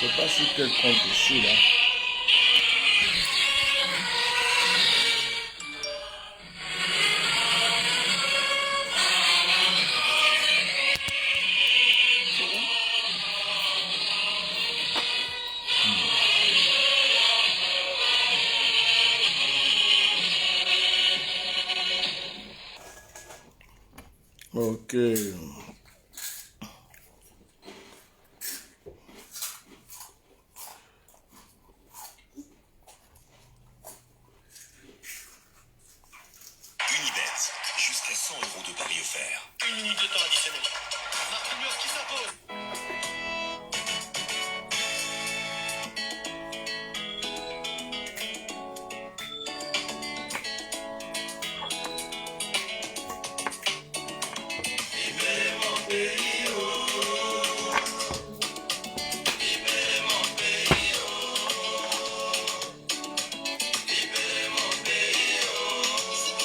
sais pas si quel compte je suis là. Ok. Jusqu'à 100 € de paris offert. 1 minute de temps additionnel. Marquinhos qui s'impose.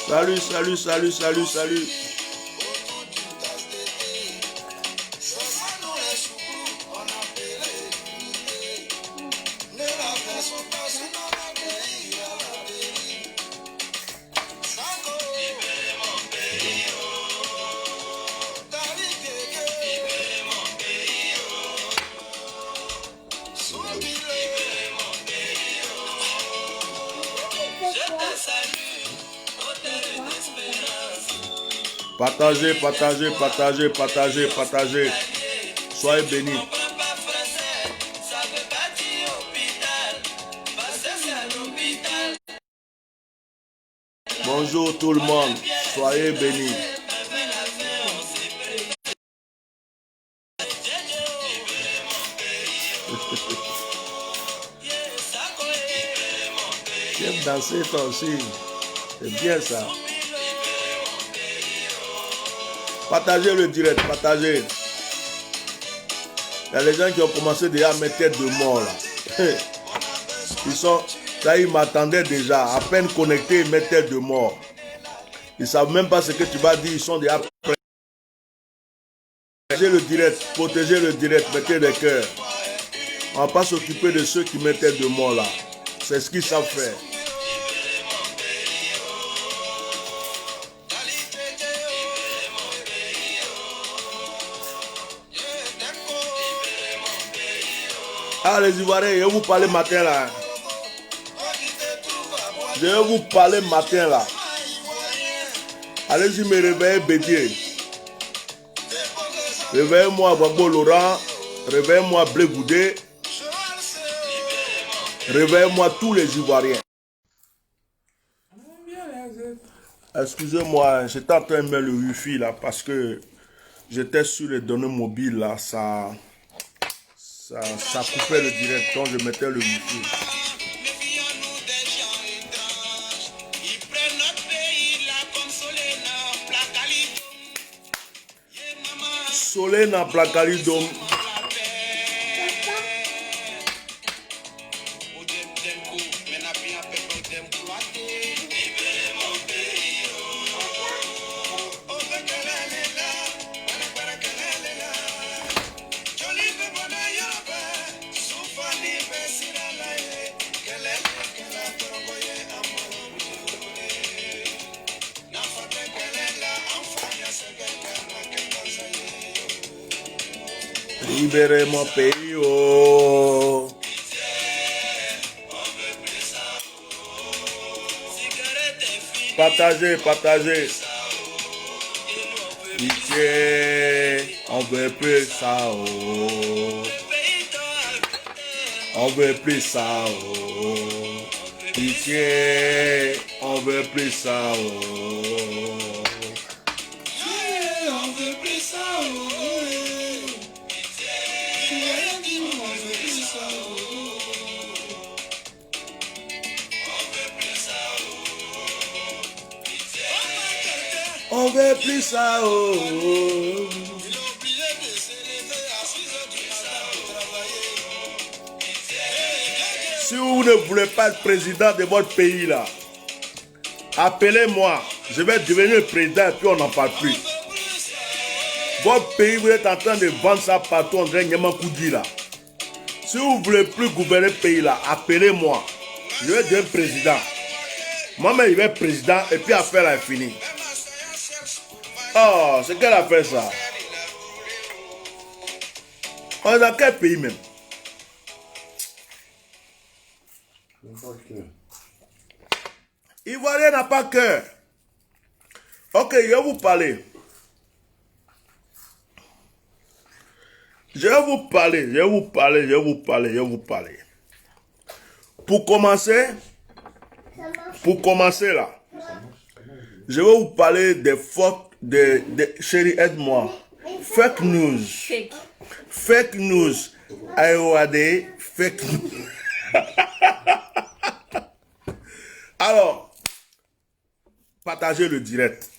Salut, salut, salut, salut, salut. Partagez, partagez, partagez, partagez, partagez. Soyez bénis. Bonjour tout le monde. Soyez bénis. J'aime danser toi aussi. C'est bien ça. Partagez le direct, partagez. Il y a des gens qui ont commencé déjà à mettre tête de mort là. Ils sont, là ils m'attendaient déjà, à peine connectés, ils mettent tête de mort. Ils ne savent même pas ce que tu vas dire, ils sont déjà prêts. Protégez le direct, mettez des cœurs. On ne va pas s'occuper de ceux qui mettent tête de mort là. C'est ce qu'ils savent faire. Ah les Ivoiriens, je vais vous parler matin là. Je vais vous parler matin là. Allez-y me réveiller Bédier. Réveillez-moi Gbagbo Laurent. Réveillez-moi Blé Goudé. Réveillez-moi tous les Ivoiriens. Excusez-moi, j'étais en train de mettre le wifi là parce que j'étais sur les données mobiles là, ça coupait le direct quand je mettais le wifi. Soleil na Placalidom. Libérez mon pays, oh. Partagez, partagez. Pitié, on veut plus ça, oh. On veut plus ça, oh. Pitié, on veut plus ça, oh. On veut plus ça, oh. On veut plus ça, oh. Si vous ne voulez pas être président de votre pays là, appelez-moi. Je vais devenir président et puis on n'en parle plus. Votre pays, vous êtes en train de vendre ça partout en train de Koudi là. Si vous ne voulez plus gouverner le pays là, appelez-moi. Je vais devenir président. Moi-même, je vais être président et puis l'affaire là est finie. Oh, c'est quelle affaire ça? On est dans quel pays même? Ivoirien n'a pas cœur. Ok, je vais vous parler. Je vais vous parler. Pour commencer là, je vais vous parler des fautes de chérie, aide-moi. Fake news. Fake news. AOAD, fake news. Alors, partagez le direct.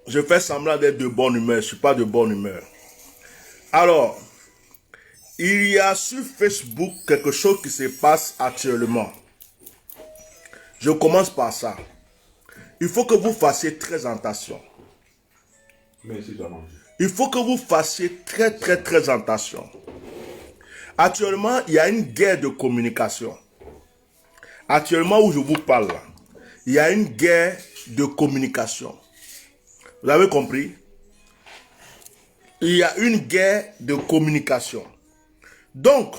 Je fais semblant d'être de bonne humeur. Je ne suis pas de bonne humeur. Alors, il y a sur Facebook quelque chose qui se passe actuellement. Je commence par ça. Il faut que vous fassiez très attention. Il faut que vous fassiez très attention. Actuellement, il y a une guerre de communication. Actuellement où je vous parle là, il y a une guerre de communication. Vous avez compris? Il y a une guerre de communication. Donc,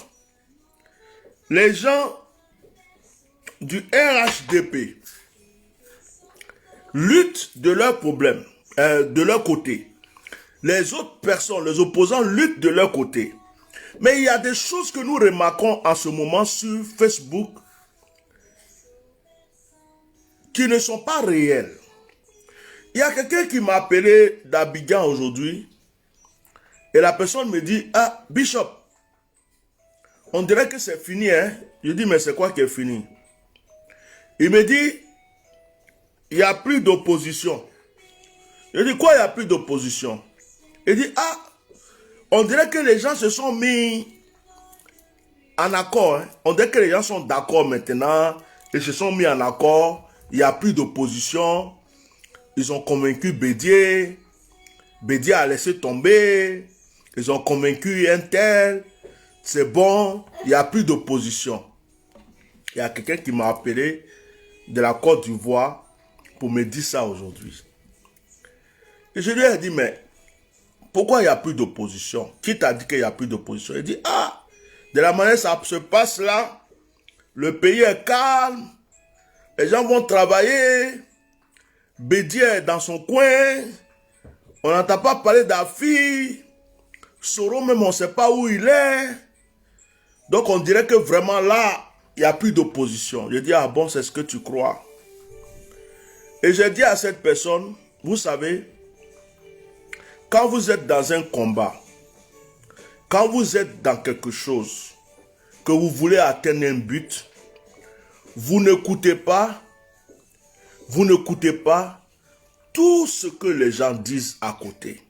les gens du RHDP luttent de leurs problèmes, de leur côté. Les autres personnes, les opposants luttent de leur côté. Mais il y a des choses que nous remarquons en ce moment sur Facebook qui ne sont pas réelles. Il y a quelqu'un qui m'a appelé d'Abidjan aujourd'hui et la personne me dit, ah, Bishop, on dirait que c'est fini, hein? Je dis, mais c'est quoi qui est fini? Il me dit, il n'y a plus d'opposition. Je dis, quoi, il n'y a plus d'opposition? Il dit, ah, on dirait que les gens se sont mis en accord. Hein? On dirait que les gens sont d'accord maintenant. Ils se sont mis en accord. Il n'y a plus d'opposition. Ils ont convaincu Bédier. Bédier a laissé tomber. Ils ont convaincu un tel. C'est bon. Il n'y a plus d'opposition. Il y a quelqu'un qui m'a appelé de la Côte d'Ivoire pour me dire ça aujourd'hui. Et je lui ai dit, mais pourquoi il n'y a plus d'opposition? Qui t'a dit qu'il n'y a plus d'opposition? Il dit, ah, de la manière ça se passe là, le pays est calme, les gens vont travailler, Bédier est dans son coin, on n'entend pas parler d'Afi, Soro même on ne sait pas où il est, donc on dirait que vraiment là, il n'y a plus d'opposition. Je dis, ah bon, c'est ce que tu crois? Et j'ai dit à cette personne, vous savez, quand vous êtes dans un combat, quand vous êtes dans quelque chose, que vous voulez atteindre un but, vous n'écoutez pas tout ce que les gens disent à côté.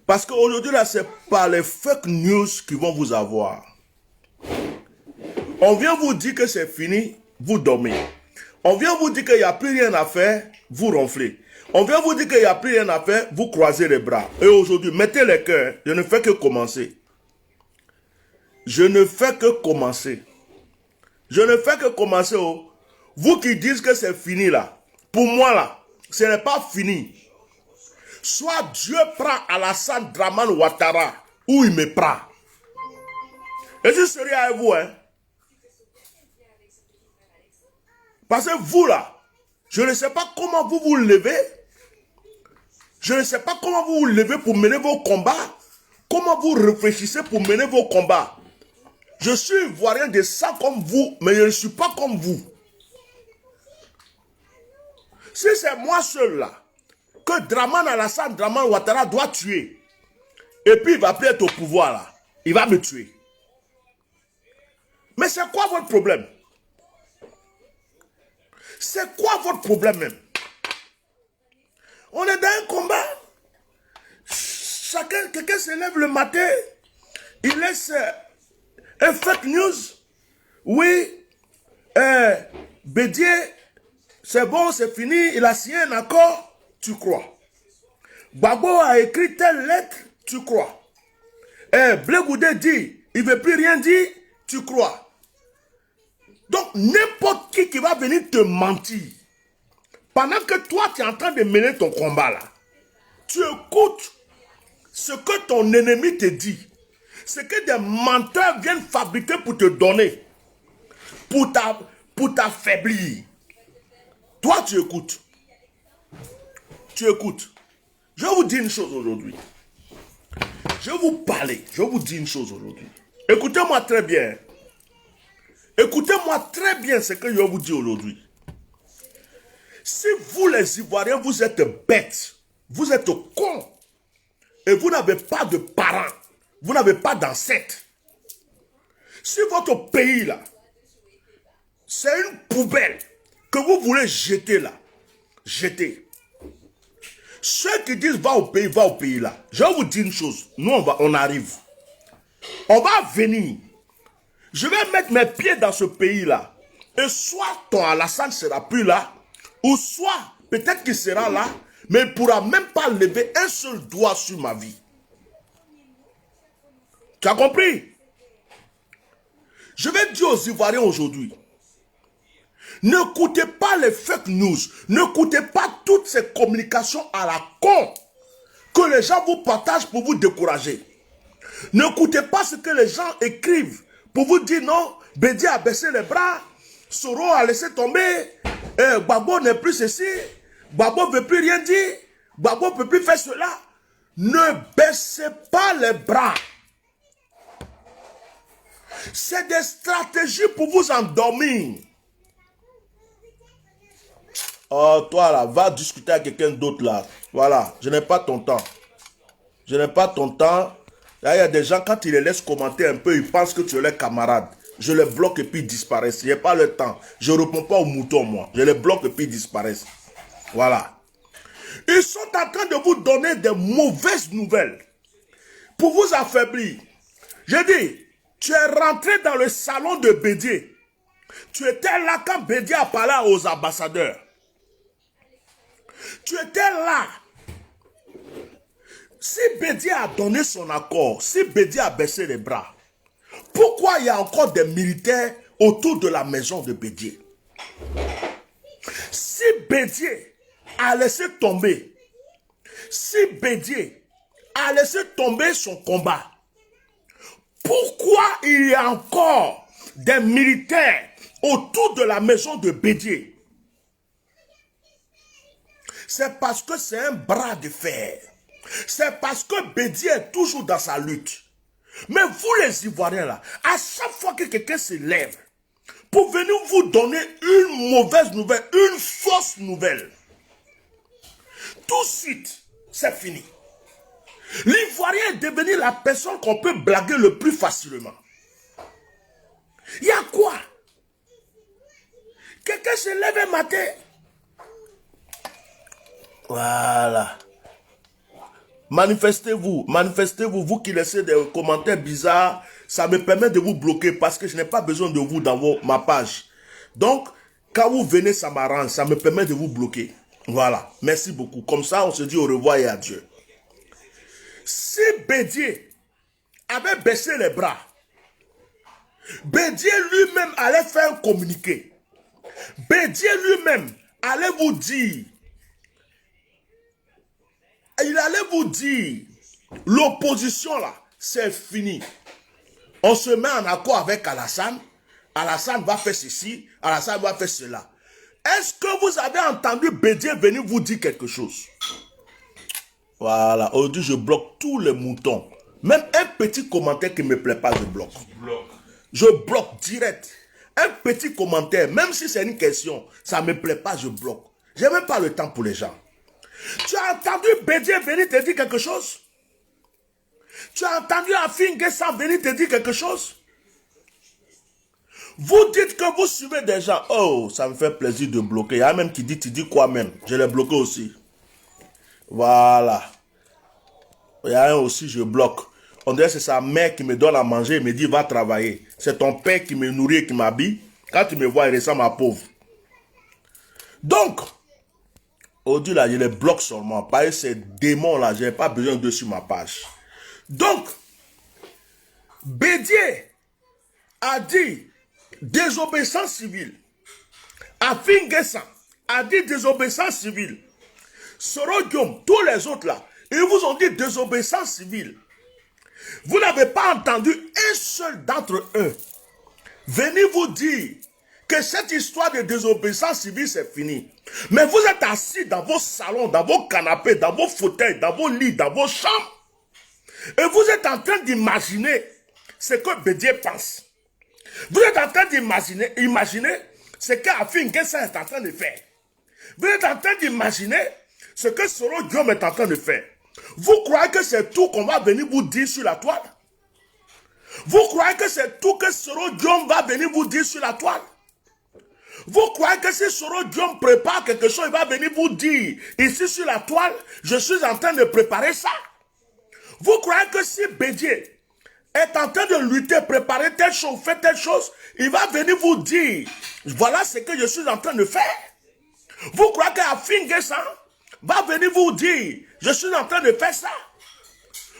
Parce qu'aujourd'hui, là, c'est pas les fake news qui vont vous avoir. On vient vous dire que c'est fini, vous dormez. On vient vous dire qu'il n'y a plus rien à faire, vous ronflez. On vient vous dire qu'il n'y a plus rien à faire, vous croisez les bras. Et aujourd'hui, mettez les cœurs, je ne fais que commencer. Je ne fais que commencer. Je ne fais que commencer. Oh. Vous qui dites que c'est fini là, pour moi là, ce n'est pas fini. Soit Dieu prend Alassane Dramane Ouattara, ou il me prend. Et je serai avec vous, hein. Parce que vous là, je ne sais pas comment vous vous levez. Je ne sais pas comment vous vous levez pour mener vos combats. Comment vous réfléchissez pour mener vos combats. Je suis ivoirien de sang comme vous, mais je ne suis pas comme vous. Si c'est moi seul là, que Dramane Alassane Dramane Ouattara doit tuer, et puis il va plus être au pouvoir là, il va me tuer. Mais c'est quoi votre problème? C'est quoi votre problème même? On est dans un combat. Quelqu'un se lève le matin, il laisse un fake news. Oui, Bédier, c'est bon, c'est fini, il a signé un accord, tu crois. Babo a écrit telle lettre, tu crois. Blé Goudé dit, Il ne veut plus rien dire, tu crois. Donc, n'importe qui va venir te mentir, pendant que toi, tu es en train de mener ton combat là, tu écoutes ce que ton ennemi te dit, ce que des menteurs viennent fabriquer pour te donner, pour t'affaiblir. Toi, tu écoutes. Tu écoutes. Je vais vous dire une chose aujourd'hui. Je vais vous parler. Je vais vous dire une chose aujourd'hui. Écoutez-moi très bien. Écoutez-moi très bien ce que je vais vous dire aujourd'hui. Si vous les Ivoiriens, vous êtes bêtes, vous êtes cons, et vous n'avez pas de parents, vous n'avez pas d'ancêtres, si votre pays là, c'est une poubelle que vous voulez jeter là, jetez. Ceux qui disent va au pays là, je vais vous dire une chose, nous on arrive. On va venir. Je vais mettre mes pieds dans ce pays là. Et soit ton Alassane ne sera plus là, ou soit peut-être qu'il sera là, mais il ne pourra même pas lever un seul doigt sur ma vie. Tu as compris? Je vais dire aux Ivoiriens aujourd'hui, n'écoutez pas les fake news, n'écoutez pas toutes ces communications à la con que les gens vous partagent pour vous décourager. N'écoutez pas ce que les gens écrivent pour vous dire non, Bédi a baissé les bras, Soro a laissé tomber, Gbagbo n'est plus ceci, Gbagbo ne veut plus rien dire, Gbagbo ne peut plus faire cela. Ne baissez pas les bras. C'est des stratégies pour vous endormir. Oh, toi là, va discuter avec quelqu'un d'autre là. Voilà, je n'ai pas ton temps. Je n'ai pas ton temps. Là, il y a des gens, quand ils les laissent commenter un peu, ils pensent que tu es leur camarade. Je les bloque et puis ils disparaissent. Je n'ai pas le temps. Je ne réponds pas aux moutons, moi. Je les bloque et puis ils disparaissent. Voilà. Ils sont en train de vous donner des mauvaises nouvelles pour vous affaiblir. J'ai dit, tu es rentré dans le salon de Bédié. Tu étais là quand Bédié a parlé aux ambassadeurs. Tu étais là. Si Bédié a donné son accord, si Bédié a baissé les bras, pourquoi il y a encore des militaires autour de la maison de Bédié? Si Bédié a laissé tomber, si Bédié a laissé tomber son combat, pourquoi il y a encore des militaires autour de la maison de Bédié? C'est parce que c'est un bras de fer. C'est parce que Bédié est toujours dans sa lutte. Mais vous les Ivoiriens là, à chaque fois que quelqu'un se lève pour venir vous donner une mauvaise nouvelle, une fausse nouvelle, tout de suite, c'est fini. L'Ivoirien est devenu la personne qu'on peut blaguer le plus facilement. Il y a quoi? Quelqu'un se lève un matin. Voilà. Manifestez-vous, vous qui laissez des commentaires bizarres, ça me permet de vous bloquer parce que je n'ai pas besoin de vous dans ma page. Donc, quand vous venez, ça m'arrange, ça me permet de vous bloquer. Voilà, merci beaucoup. Comme ça, on se dit au revoir et adieu. Si Bédié avait baissé les bras, Bédié lui-même allait faire un communiqué. Bédié lui-même allait vous dire, il allait vous dire, l'opposition là, c'est fini. On se met en accord avec Alassane. Alassane va faire ceci, Alassane va faire cela. Est-ce que vous avez entendu Bédié venir vous dire quelque chose? Voilà, aujourd'hui je bloque tous les moutons. Même un petit commentaire qui ne me plaît pas, je bloque. Je bloque direct. Un petit commentaire, même si c'est une question, ça ne me plaît pas, je bloque. Je n'ai même pas le temps pour les gens. Tu as entendu Bédié venir te dire quelque chose? Tu as entendu Afin Guessa venir te dire quelque chose? Vous dites que vous suivez des gens. Oh, ça me fait plaisir de bloquer. Il y a même qui dit, tu dis quoi même? Je l'ai bloqué aussi. Voilà. Il y a un aussi, je bloque. On dirait que c'est sa mère qui me donne à manger et me dit, va travailler. C'est ton père qui me nourrit et qui m'habille. Quand tu me vois, il ressemble à pauvre. Donc, aujourd'hui, là, je les bloque seulement. Parce que ces démons-là, je n'ai pas besoin de sur ma page. Donc, Bédier a dit désobéissance civile. Afingessa a dit désobéissance civile. Sorodium, tous les autres là, ils vous ont dit désobéissance civile. Vous n'avez pas entendu un seul d'entre eux venir vous dire que cette histoire de désobéissance civile c'est fini. Mais vous êtes assis dans vos salons, dans vos canapés, dans vos fauteuils, dans vos lits, dans vos chambres. Et vous êtes en train d'imaginer ce que Bédier pense. Vous êtes en train d'imaginer ce qu'Afin Ngessa est en train de faire. Vous êtes en train d'imaginer ce que Soro Diom est en train de faire. Vous croyez que c'est tout qu'on va venir vous dire sur la toile? Vous croyez que c'est tout que Soro Diom va venir vous dire sur la toile? Vous croyez que si Soro Diom prépare quelque chose, il va venir vous dire ici sur la toile, je suis en train de préparer ça? Vous croyez que si Bédier est en train de lutter, préparer telle chose, faire telle chose, il va venir vous dire, voilà ce que je suis en train de faire? Vous croyez qu'Afin Ngessa va venir vous dire, je suis en train de faire ça?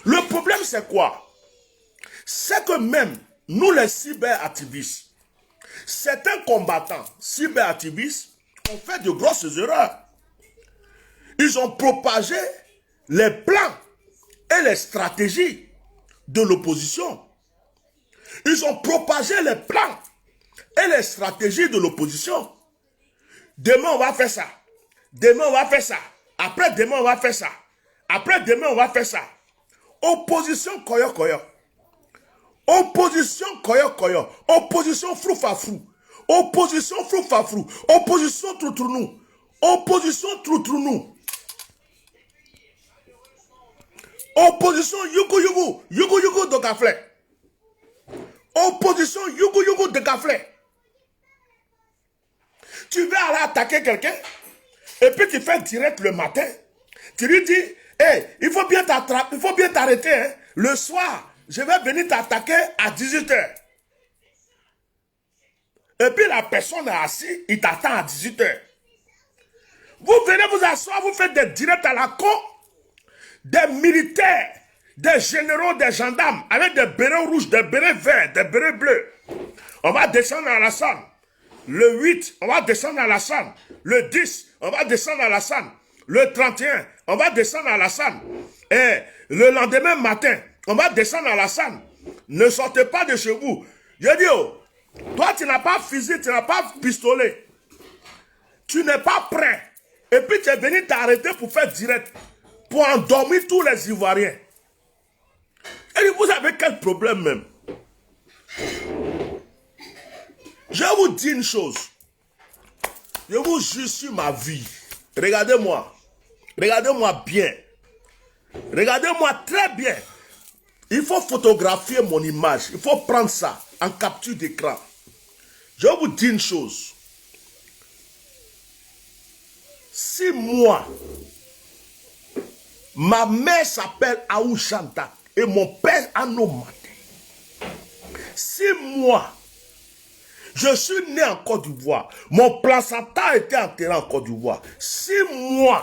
Le problème c'est quoi? C'est que même nous les cyberactivistes, certains combattants cyberactivistes ont fait de grosses erreurs. Ils ont propagé les plans et les stratégies de l'opposition. Ils ont propagé les plans et les stratégies de l'opposition. Demain on va faire ça. Demain on va faire ça. Après demain on va faire ça. Après demain on va faire ça. Opposition koyo koyo. Opposition koyo koyo. Opposition frou fafrou. Opposition frou fafrou. Opposition troutrounou. Opposition troutrounou. Opposition yugu yugu. Yugu yugu de gafle. Opposition yugu yugu de gafle. Tu vas aller attaquer quelqu'un et puis tu fais direct le matin. Tu lui dis, hey, il faut bien t'arrêter. Hein. Le soir, je vais venir t'attaquer à 18h. Et puis la personne est assise, il t'attend à 18h. Vous venez vous asseoir, vous faites des directs à la con, des militaires, des généraux, des gendarmes, avec des bérets rouges, des bérets verts, des bérets bleus. On va descendre à la salle. Le 8, on va descendre à la salle. Le 10, on va descendre à la salle. Le 31, on va descendre à la salle. Et le lendemain matin, on va descendre à la salle. Ne sortez pas de chez vous. Je dis, oh, toi, tu n'as pas fusil, tu n'as pas pistolet. Tu n'es pas prêt. Et puis, tu es venu t'arrêter pour faire direct. Pour endormir tous les Ivoiriens. Et vous avez quel problème même? Je vous dis une chose. Je vous jure sur ma vie. Regardez-moi. Regardez-moi bien. Regardez-moi très bien. Il faut photographier mon image. Il faut prendre ça en capture d'écran. Je vous dis une chose. Si moi, ma mère s'appelle Aouchanta et mon père Anomate. Si moi, je suis né en Côte d'Ivoire, mon placenta a été enterré en Côte d'Ivoire. Si moi,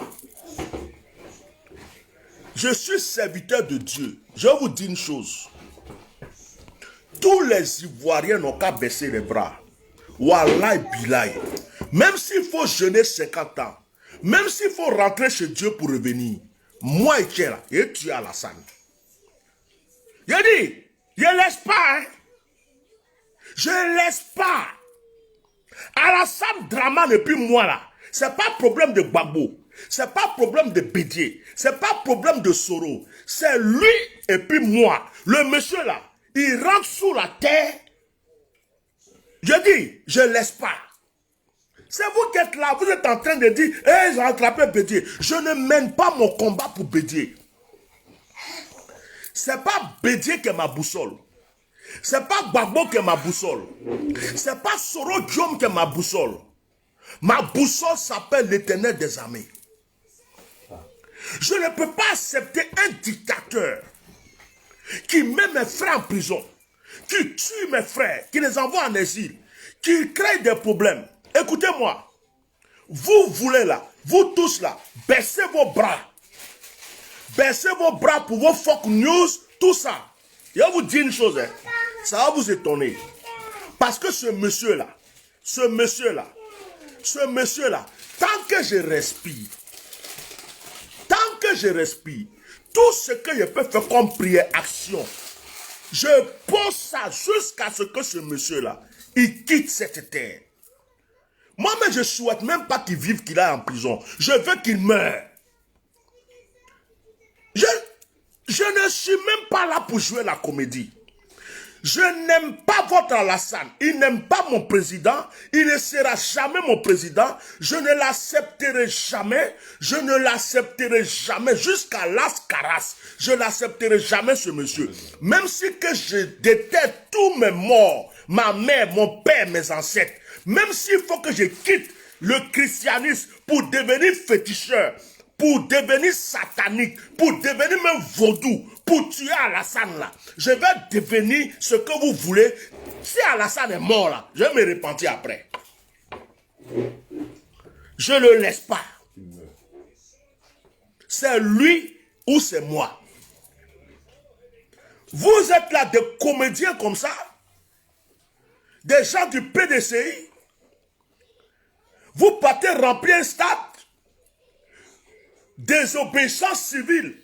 je suis serviteur de Dieu, je vous dis une chose. Tous les Ivoiriens n'ont qu'à baisser les bras. Wallahi billahi. Même s'il faut jeûner 50 ans, même s'il faut rentrer chez Dieu pour revenir, moi et là, et tu es à la salle. Je dis, je ne laisse pas, hein. Je ne laisse pas. Alassane Draman et puis moi là, c'est pas problème de Gbagbo, c'est pas problème de Bédier, c'est pas problème de Soro, c'est lui et puis moi. Le monsieur là, il rentre sous la terre. Je dis, je ne laisse pas. C'est vous qui êtes là, vous êtes en train de dire, hey, j'ai attrapé Bédier. Je ne mène pas mon combat pour Bédier. C'est pas Bédier qui est ma boussole. C'est pas Gbagbo qui est ma boussole. C'est pas Soro Diom qui est ma boussole. Ma boussole s'appelle l'Éternel des armées. Je ne peux pas accepter un dictateur qui met mes frères en prison, qui tue mes frères, qui les envoie en exil, qui crée des problèmes. Écoutez-moi, vous voulez là, vous tous là, baissez vos bras. Baissez vos bras pour vos fake news, tout ça. Je vais vous dire une chose, hein. Ça va vous étonner. Parce que ce monsieur-là, tant que je respire, tout ce que je peux faire comme prière, action, je pose ça jusqu'à ce que ce monsieur-là, il quitte cette terre. Moi-même, je ne souhaite même pas qu'il vive, qu'il aille en prison. Je veux qu'il meure. Je ne suis même pas là pour jouer la comédie. Je n'aime pas votre Alassane. Il n'aime pas mon président. Il ne sera jamais mon président. Je ne l'accepterai jamais. Je ne l'accepterai jamais jusqu'à Las Caras. Je n'accepterai jamais ce monsieur. Même si que je déteste tous mes morts, ma mère, mon père, mes ancêtres. Même s'il faut que je quitte le christianisme pour devenir féticheur, pour devenir satanique, pour devenir même vaudou, pour tuer Alassane là. Je vais devenir ce que vous voulez. Si Alassane est mort là, je vais me repentir après. Je ne le laisse pas. C'est lui ou c'est moi. Vous êtes là des comédiens comme ça, des gens du PDCI. Vous partez remplir un stade. Désobéissance civile.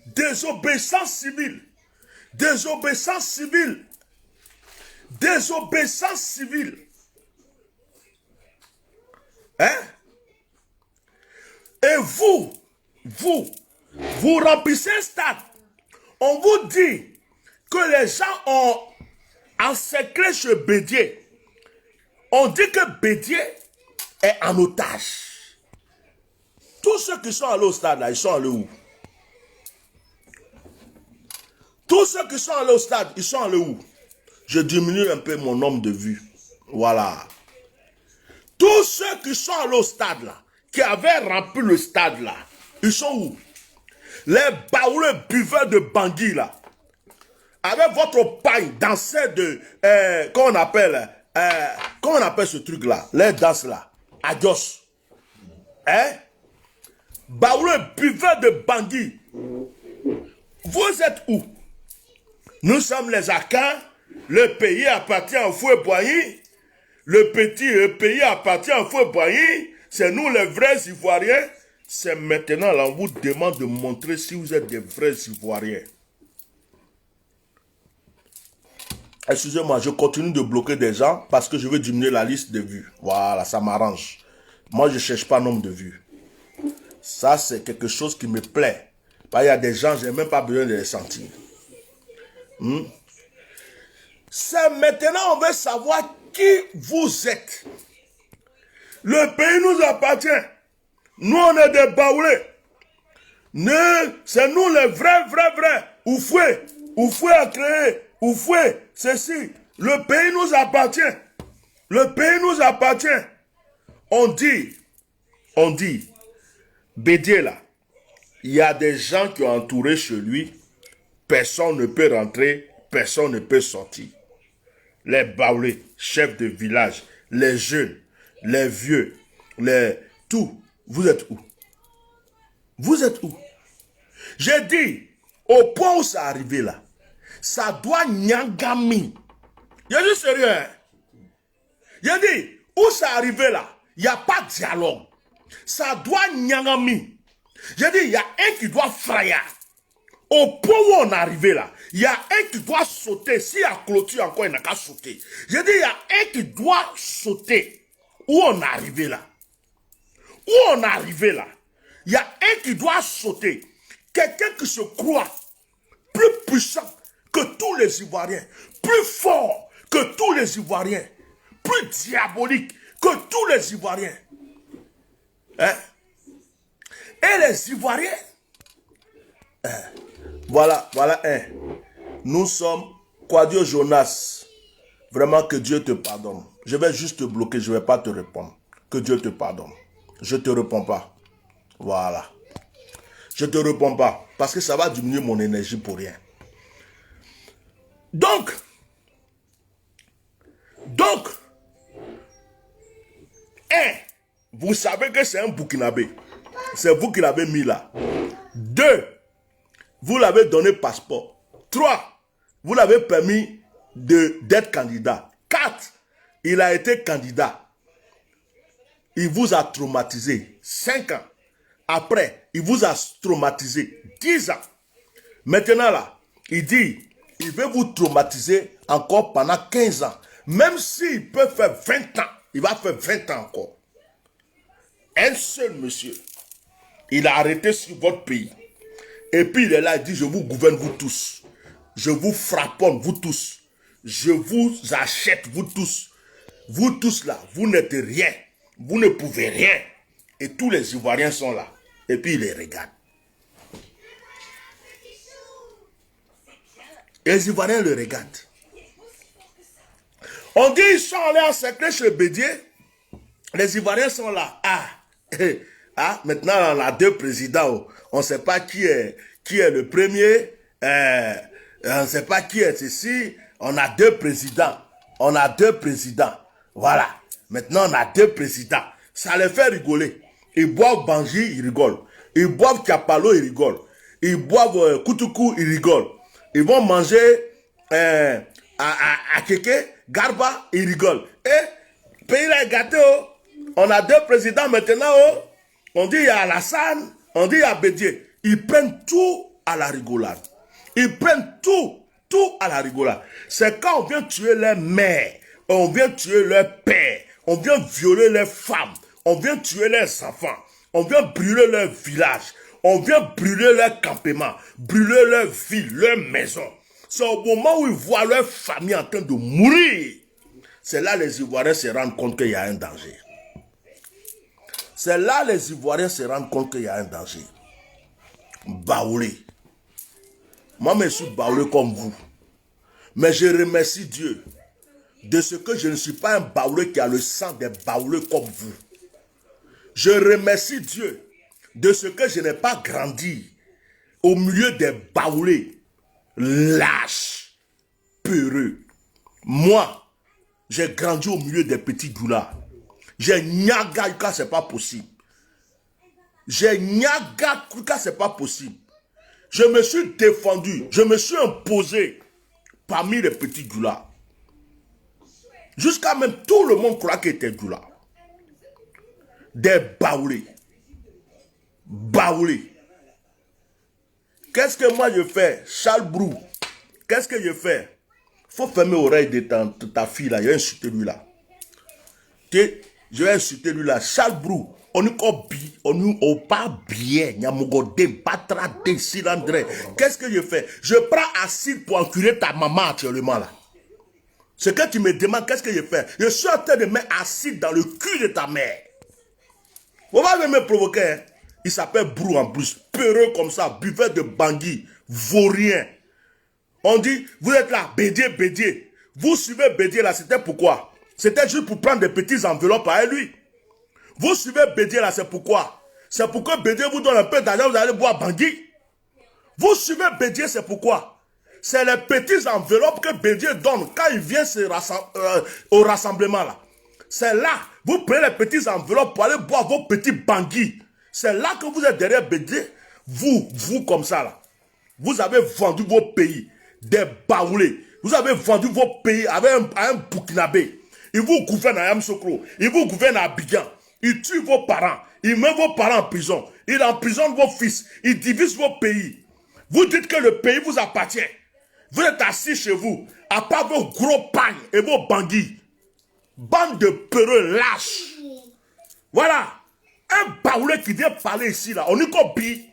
Désobéissance civile. Désobéissance civile. Désobéissance civile. Hein? Et vous remplissez un stade. On vous dit que les gens ont encerclé chez Bédier. On dit que Bédier est en otage. Tous ceux qui sont allés au stade là, ils sont allés où? Tous ceux qui sont allés au stade, ils sont allés où? Je diminue un peu mon nombre de vues. Voilà. Tous ceux qui sont allés au stade là, qui avaient rempli le stade là, ils sont où? Les baoulés buveurs de Bangui là, avec votre paille, danseur de, comment on appelle ce truc là, les danses là, adios. Hein? Baoulés buveurs de Bangui, vous êtes où? Nous sommes les Akans, le pays appartient au Fouet-Boigny, le pays appartient au Fouet-Boigny, c'est nous les vrais Ivoiriens. C'est maintenant là, on vous demande de montrer si vous êtes des vrais Ivoiriens. Excusez-moi, je continue de bloquer des gens parce que je veux diminuer la liste de vues. Voilà, ça m'arrange. Moi, je ne cherche pas nombre de vues. Ça, c'est quelque chose qui me plaît. Il y a des gens, je n'ai même pas besoin de les sentir. C'est maintenant, on veut savoir qui vous êtes. Le pays nous appartient. Nous, on est des baoulés. C'est nous les vrais. Oufoué a créé. Oufoué, ceci. Le pays nous appartient. Le pays nous appartient. On dit, Bédier là, il y a des gens qui ont entouré chez lui. Personne ne peut rentrer, personne ne peut sortir. Les baoulés, chefs de village, les jeunes, les vieux, tout. Vous êtes où? Vous êtes où? J'ai dit, au point où ça arrivé là, ça doit nyangami. Je dis sérieux, hein? J'ai dit, où ça arrivé là, il n'y a pas de dialogue. Ça doit nyangami. J'ai dit, il y a un qui doit frayer. Au point où on est arrivé là, il y a un qui doit sauter. S'il y a clôture encore, il n'a qu'à sauter. J'ai dit, il y a un qui doit sauter. Où on est arrivé là? Où on est arrivé là? Il y a un qui doit sauter. Quelqu'un qui se croit plus puissant que tous les Ivoiriens, plus fort que tous les Ivoiriens, plus diabolique que tous les Ivoiriens. Hein? Et les Ivoiriens, voilà un. Nous sommes Quadio Jonas. Vraiment que Dieu te pardonne. Je vais juste te bloquer, je ne vais pas te répondre. Que Dieu te pardonne. Je ne te réponds pas. Voilà. Je ne te réponds pas. Parce que ça va diminuer mon énergie pour rien. Donc, vous savez que c'est un Burkinabé. C'est vous qui l'avez mis là. 2, vous l'avez donné passeport. 3, vous l'avez permis d'être candidat. 4, il a été candidat. Il vous a traumatisé. 5 ans. Après, il vous a traumatisé. 10 ans. Maintenant là, il dit, il veut vous traumatiser encore pendant 15 ans. Même s'il peut faire 20 ans, il va faire 20 ans encore. Un seul monsieur, il a arrêté sur votre pays. Et puis il est là, il dit, je vous gouverne vous tous. Je vous frapponne vous tous. Je vous achète vous tous. Vous tous là, vous n'êtes rien. Vous ne pouvez rien. Et tous les Ivoiriens sont là. Et puis il les regarde. Et les Ivoiriens le regardent. On dit ils sont allés en secret chez Bédier. Les Ivoiriens sont là. Maintenant on a 2 présidents. On ne sait pas qui est le premier. On ne sait pas qui est ceci. On a 2 présidents. On a 2 présidents. Voilà. Maintenant on a 2 présidents. Ça les fait rigoler. Ils boivent Banji, ils rigolent. Ils boivent Kapalo, ils rigolent. Ils boivent Koutoukou, ils rigolent. Ils vont manger à Keke, Garba, ils rigolent. Et pays là est gâté. Oh. On a 2 présidents maintenant. Oh. On dit il y a Alassane, on dit il y a Bédier. Ils prennent tout à la rigolade. Ils prennent tout à la rigolade. C'est quand on vient tuer leurs mères, on vient tuer leurs pères, on vient violer leurs femmes, on vient tuer leurs enfants, on vient brûler leurs villages, on vient brûler leurs campements, brûler leurs villes, leurs maisons. C'est au moment où ils voient leur famille en train de mourir. C'est là les Ivoiriens se rendent compte qu'il y a un danger. C'est là les Ivoiriens se rendent compte qu'il y a un danger. Baoulé. Moi, je suis baoulé comme vous. Mais je remercie Dieu de ce que je ne suis pas un baoulé qui a le sang des baoulés comme vous. Je remercie Dieu de ce que je n'ai pas grandi au milieu des baoulés lâches, peureux. Moi, j'ai grandi au milieu des petits doulas. J'ai Nyagaïka, c'est pas possible. J'ai Nyagaïka, c'est pas possible. Je me suis défendu, je me suis imposé parmi les petits doulas. Jusqu'à même tout le monde croit qu'il était doula. Des baoulés. Baoulés. Qu'est-ce que moi je fais? Charles Brou. Qu'est-ce que je fais? Faut fermer l'oreille de ta fille là. Je vais insulter lui là. Je vais insulter lui là. Charles Brou. On est pas bien. Qu'est-ce que je fais? Je prends acide pour enculer ta maman actuellement là. Ce que tu me demandes, qu'est-ce que je fais? Je suis en train de mettre acide dans le cul de ta mère. Vous m'avez me provoquer. Hein? Il s'appelle Brou en plus. Peureux comme ça, buveur de Bangui, vaurien. On dit, vous êtes là, Bédier. Vous suivez Bédier là, c'était pourquoi? C'était juste pour prendre des petites enveloppes à lui. Vous suivez Bédier là, c'est pourquoi? C'est pour que Bédier vous donne un peu d'argent, vous allez boire Bangui. Vous suivez Bédier, c'est pourquoi? C'est les petites enveloppes que Bédier donne quand il vient au rassemblement là. C'est là, vous prenez les petites enveloppes pour aller boire vos petits Bangui. C'est là que vous êtes derrière Bédier. Vous comme ça là. Vous avez vendu vos pays, des baoulés. Vous avez vendu vos pays avec un Burkinabé. Il vous gouverne à Yamoussoukro. Il vous gouverne à Abidjan. Il tue vos parents. Il met vos parents en prison. Il emprisonne vos fils. Il divise vos pays. Vous dites que le pays vous appartient. Vous êtes assis chez vous, à part vos gros pagnes et vos bandits. Bande de peureux lâches. Voilà. Un baoulé qui vient parler ici, là, on y copie.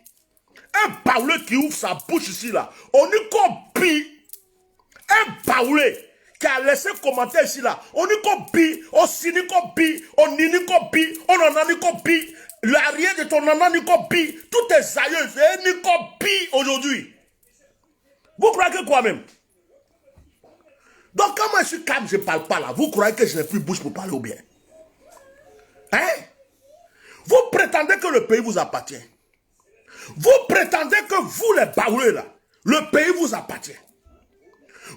Un baoulé qui ouvre sa bouche ici, là, on y copie. Un baoulé qui a laissé commentaire ici, là, on y copie. On s'y copie. On y copie. On en y copie. L'arrière de ton nanan y copie. Tous tes aïeux, c'est y copie aujourd'hui. Vous croyez que quoi même? Donc quand moi je suis calme, je ne parle pas là. Vous croyez que je n'ai plus bouche pour parler ou bien? Hein? Vous prétendez que le pays vous appartient. Vous prétendez que vous les baoulés là, le pays vous appartient.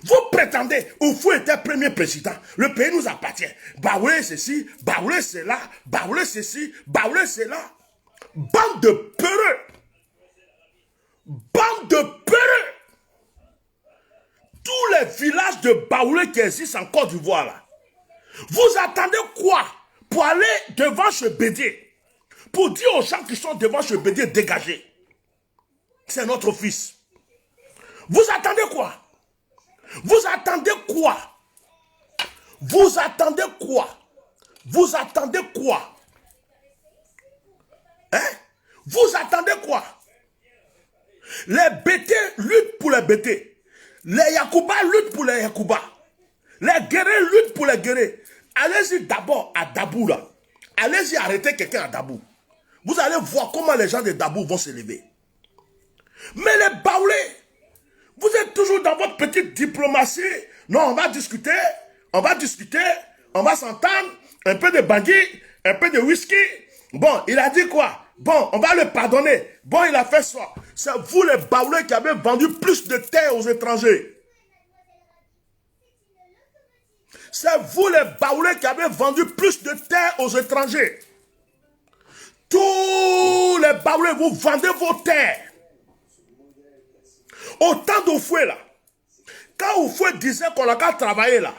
Vous prétendez, Oufou était premier président, le pays nous appartient. Baoulé ceci, baoulé cela, baoulé ceci, baoulé cela. Bande de peureux. Bande de peureux. Tous les villages de Baoulé qui existent en Côte d'Ivoire, là, vous attendez quoi pour aller devant ce Bédié? Pour dire aux gens qui sont devant ce Bédié, dégagez. C'est notre fils. Vous attendez quoi? Vous attendez quoi? Vous attendez quoi? Vous attendez quoi? Hein? Vous attendez quoi? Les Bétés luttent pour les Bétés. Les Yakouba luttent pour les Yakouba. Les guerriers luttent pour les guerriers. Allez-y d'abord à Dabou là. Allez-y arrêter quelqu'un à Dabou. Vous allez voir comment les gens de Dabou vont se lever. Mais les Baoulés, vous êtes toujours dans votre petite diplomatie. Non, on va discuter, on va s'entendre, un peu de bangui, un peu de whisky. Bon, il a dit quoi? Bon, on va le pardonner. Bon, il a fait ça. C'est vous les Baoulés qui avez vendu plus de terres aux étrangers. C'est vous les Baoulés qui avez vendu plus de terres aux étrangers. Tous les Baoulés, vous vendez vos terres. Au temps d'Oufoué là, quand Oufoué disait qu'on a qu'à travailler là,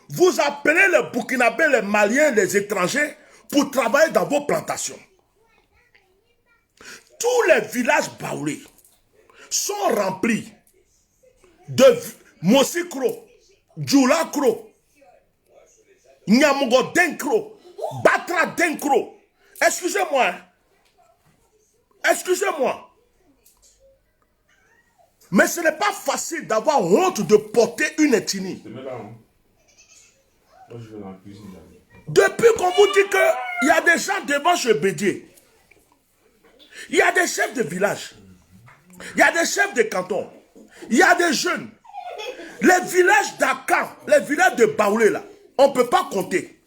vous appelez les Burkinabés, les Maliens, les étrangers pour travailler dans vos plantations. Tous les villages Baoulés sont remplis de Mosikro, Djoulakro, Nyamugo Denkro, Batra Denkro. Excusez-moi. Excusez-moi. Mais ce n'est pas facile d'avoir honte de porter une ethnie. Depuis qu'on vous dit qu'il y a des gens devant ce Bédié, il y a des chefs de village, il y a des chefs de canton, il y a des jeunes. Les villages d'Akan, les villages de Baoulé là, on ne peut pas compter.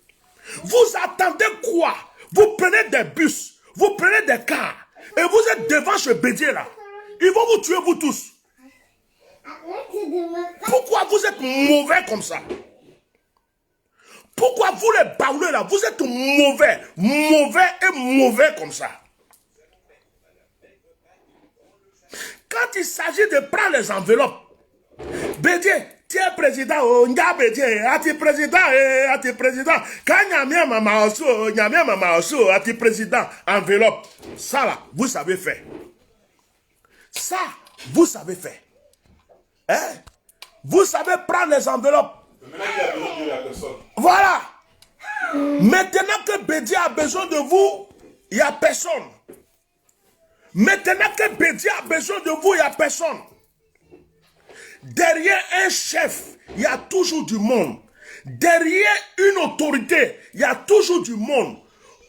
Vous attendez quoi? Vous prenez des bus, vous prenez des cars, et vous êtes devant ce Bédié là. Ils vont vous tuer vous tous. Pourquoi vous êtes mauvais comme ça? Pourquoi vous les Baoulés là, vous êtes mauvais, mauvais comme ça? Quand il s'agit de prendre les enveloppes, Bédié, tu es président, tu es président, quand tu es président, enveloppe, ça là, vous savez faire. Ça, vous savez faire. Hein? Vous savez prendre les enveloppes. Voilà. Maintenant que Bédié a besoin de vous, il n'y a personne. Maintenant que Bédié a besoin de vous, il n'y a personne. Derrière un chef, il y a toujours du monde. Derrière une autorité, il y a toujours du monde.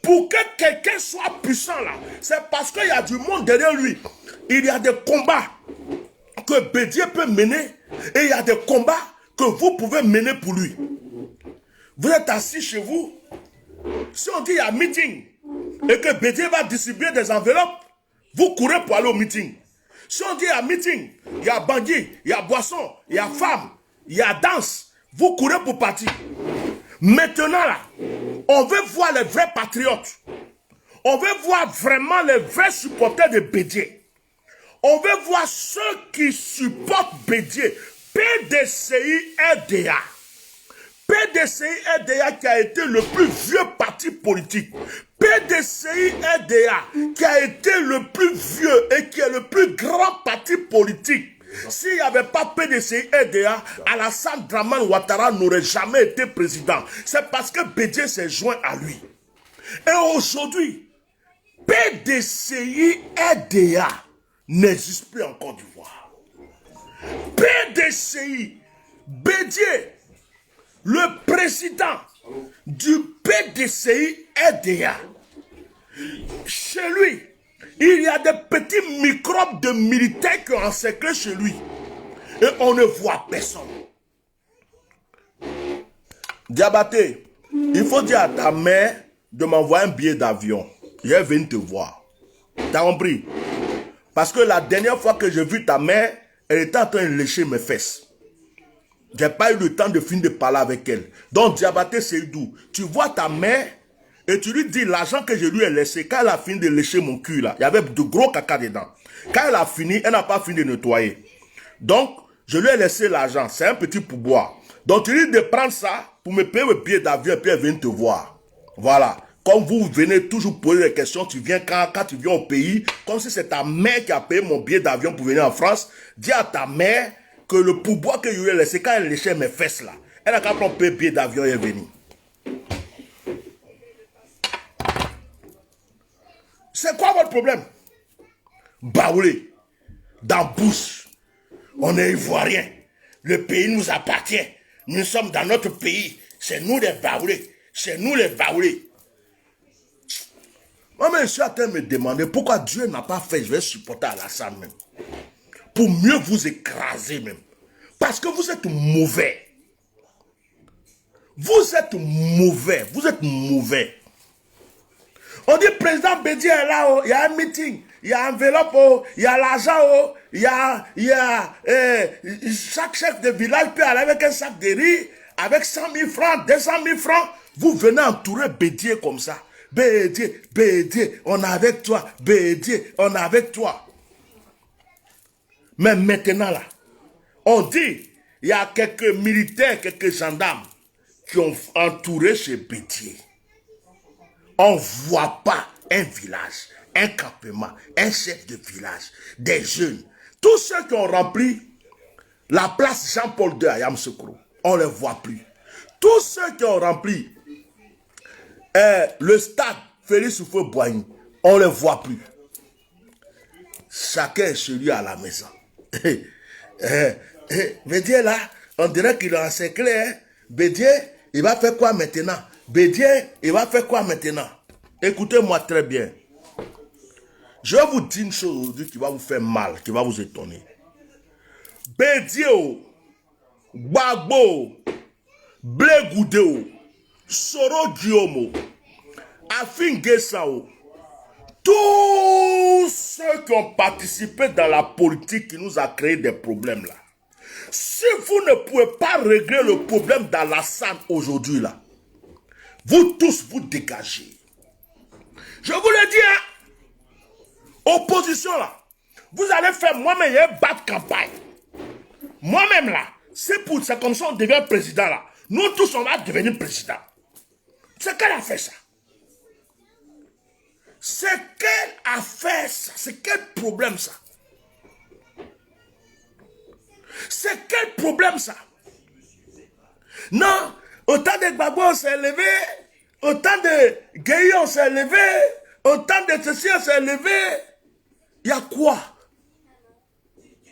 Pour que quelqu'un soit puissant là, c'est parce qu'il y a du monde derrière lui. Il y a des combats que Bédié peut mener et il y a des combats que vous pouvez mener pour lui. Vous êtes assis chez vous. Si on dit il y a meeting et que Bédié va distribuer des enveloppes, vous courez pour aller au meeting. Si on dit il y a meeting, il y a bangui, il y a boisson, il y a femme, il y a danse, vous courez pour partir. Maintenant là, on veut voir les vrais patriotes. On veut voir vraiment les vrais supporters de Bédié. On veut voir ceux qui supportent Bédié. PDCI RDA. PDCI RDA qui a été le plus vieux parti politique. PDCI RDA qui a été le plus vieux et qui est le plus grand parti politique. S'il n'y avait pas PDCI RDA, Alassane Dramane Ouattara n'aurait jamais été président. C'est parce que Bédié s'est joint à lui. Et aujourd'hui, PDCI RDA n'existe plus en Côte d'Ivoire. PDCI, Bédié, le président du PDCI RDA, chez lui, il y a des petits microbes de militaires qui ont encerclé chez lui. Et on ne voit personne. Diabaté, il faut dire à ta mère de m'envoyer un billet d'avion. Je vais venir te voir. T'as compris? Parce que la dernière fois que j'ai vu ta mère, elle était en train de lécher mes fesses. Je n'ai pas eu le temps de finir de parler avec elle. Donc, Diabaté Seydou, tu vois ta mère et tu lui dis l'argent que je lui ai laissé. Quand elle a fini de lécher mon cul, là, il y avait de gros caca dedans. Quand elle a fini, elle n'a pas fini de nettoyer. Donc, Je lui ai laissé l'argent. C'est un petit pourboire. Donc, tu dis de prendre ça pour me payer le billet d'avion et puis elle vient te voir. Voilà. Comme vous venez toujours poser des questions, tu viens quand tu viens au pays, comme si c'est ta mère qui a payé mon billet d'avion pour venir en France, dis à ta mère que le pourboire que je lui ai laissé, quand elle léchait mes fesses là, elle a qu'à prendre un billet d'avion et est venue. C'est quoi votre problème? Baoulé, dans bouche. On est ivoirien. Le pays nous appartient. Nous sommes dans notre pays. C'est nous les baoulés. C'est nous les baoulés. Moi, je suis en train de me demander pourquoi Dieu n'a pas fait, je vais supporter Alassane même. Pour mieux vous écraser même. Parce que vous êtes mauvais. Vous êtes mauvais. Vous êtes mauvais. On dit président Bédi est là, oh, il y a un meeting, il y a un enveloppe, oh, il y a l'argent, oh, il y a chaque chef de village peut aller avec un sac de riz, avec 100 000 francs, 200 000 francs. Vous venez entourer Bédier comme ça. Bédier, Bédier, on est avec toi. Bédier, on est avec toi. Mais maintenant là, on dit, il y a quelques militaires, quelques gendarmes qui ont entouré chez Bédier. On ne voit pas un village, un campement, un chef de village, des jeunes. Tous ceux qui ont rempli la place Jean-Paul II à Yamoussoukro, on ne les voit plus. Tous ceux qui ont rempli le stade Félix Houphouët-Boigny, on ne les voit plus. Chacun est chez lui à la maison. Bédier là, on dirait qu'il est encerclé. Hein? Bédier, il va faire quoi maintenant? Bédier, il va faire quoi maintenant? Écoutez-moi très bien. Je vais vous dire une chose aujourd'hui qui va vous faire mal, qui va vous étonner. Bédier, Gbagbo, Blé Goudé, Soro Guillaume, Afin Guessao, tous ceux qui ont participé dans la politique qui nous a créé des problèmes là. Si vous ne pouvez pas régler le problème d'Alassane aujourd'hui là, vous tous vous dégagez. Je vous le dis, hein, opposition là, vous allez faire moi-même un bas de campagne. Moi-même là, c'est comme ça on devient président là. Nous tous on va devenir président. C'est quelle affaire ça? C'est quelle affaire ça? C'est quel problème ça? C'est quel problème ça? Non, autant de Gbagbo on s'est levé, autant de Gueye on s'est levé, autant de ceci on s'est levé. Il y a quoi?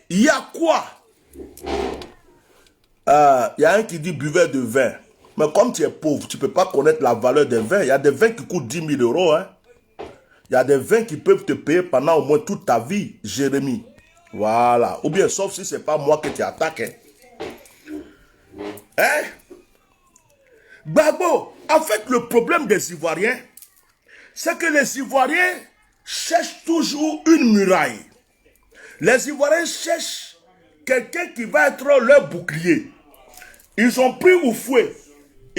Il y a quoi? Il y a un qui dit buveur de vin. Mais comme tu es pauvre, tu ne peux pas connaître la valeur des vins. Il y a des vins qui coûtent 10 000 euros. Hein? Il y a des vins qui peuvent te payer pendant au moins toute ta vie, Jérémie. Voilà. Ou bien, sauf si ce n'est pas moi que tu attaques. Hein? Gbagbo, en fait, le problème des Ivoiriens, c'est que les Ivoiriens cherchent toujours une muraille. Les Ivoiriens cherchent quelqu'un qui va être leur bouclier. Ils ont pris Oufoué.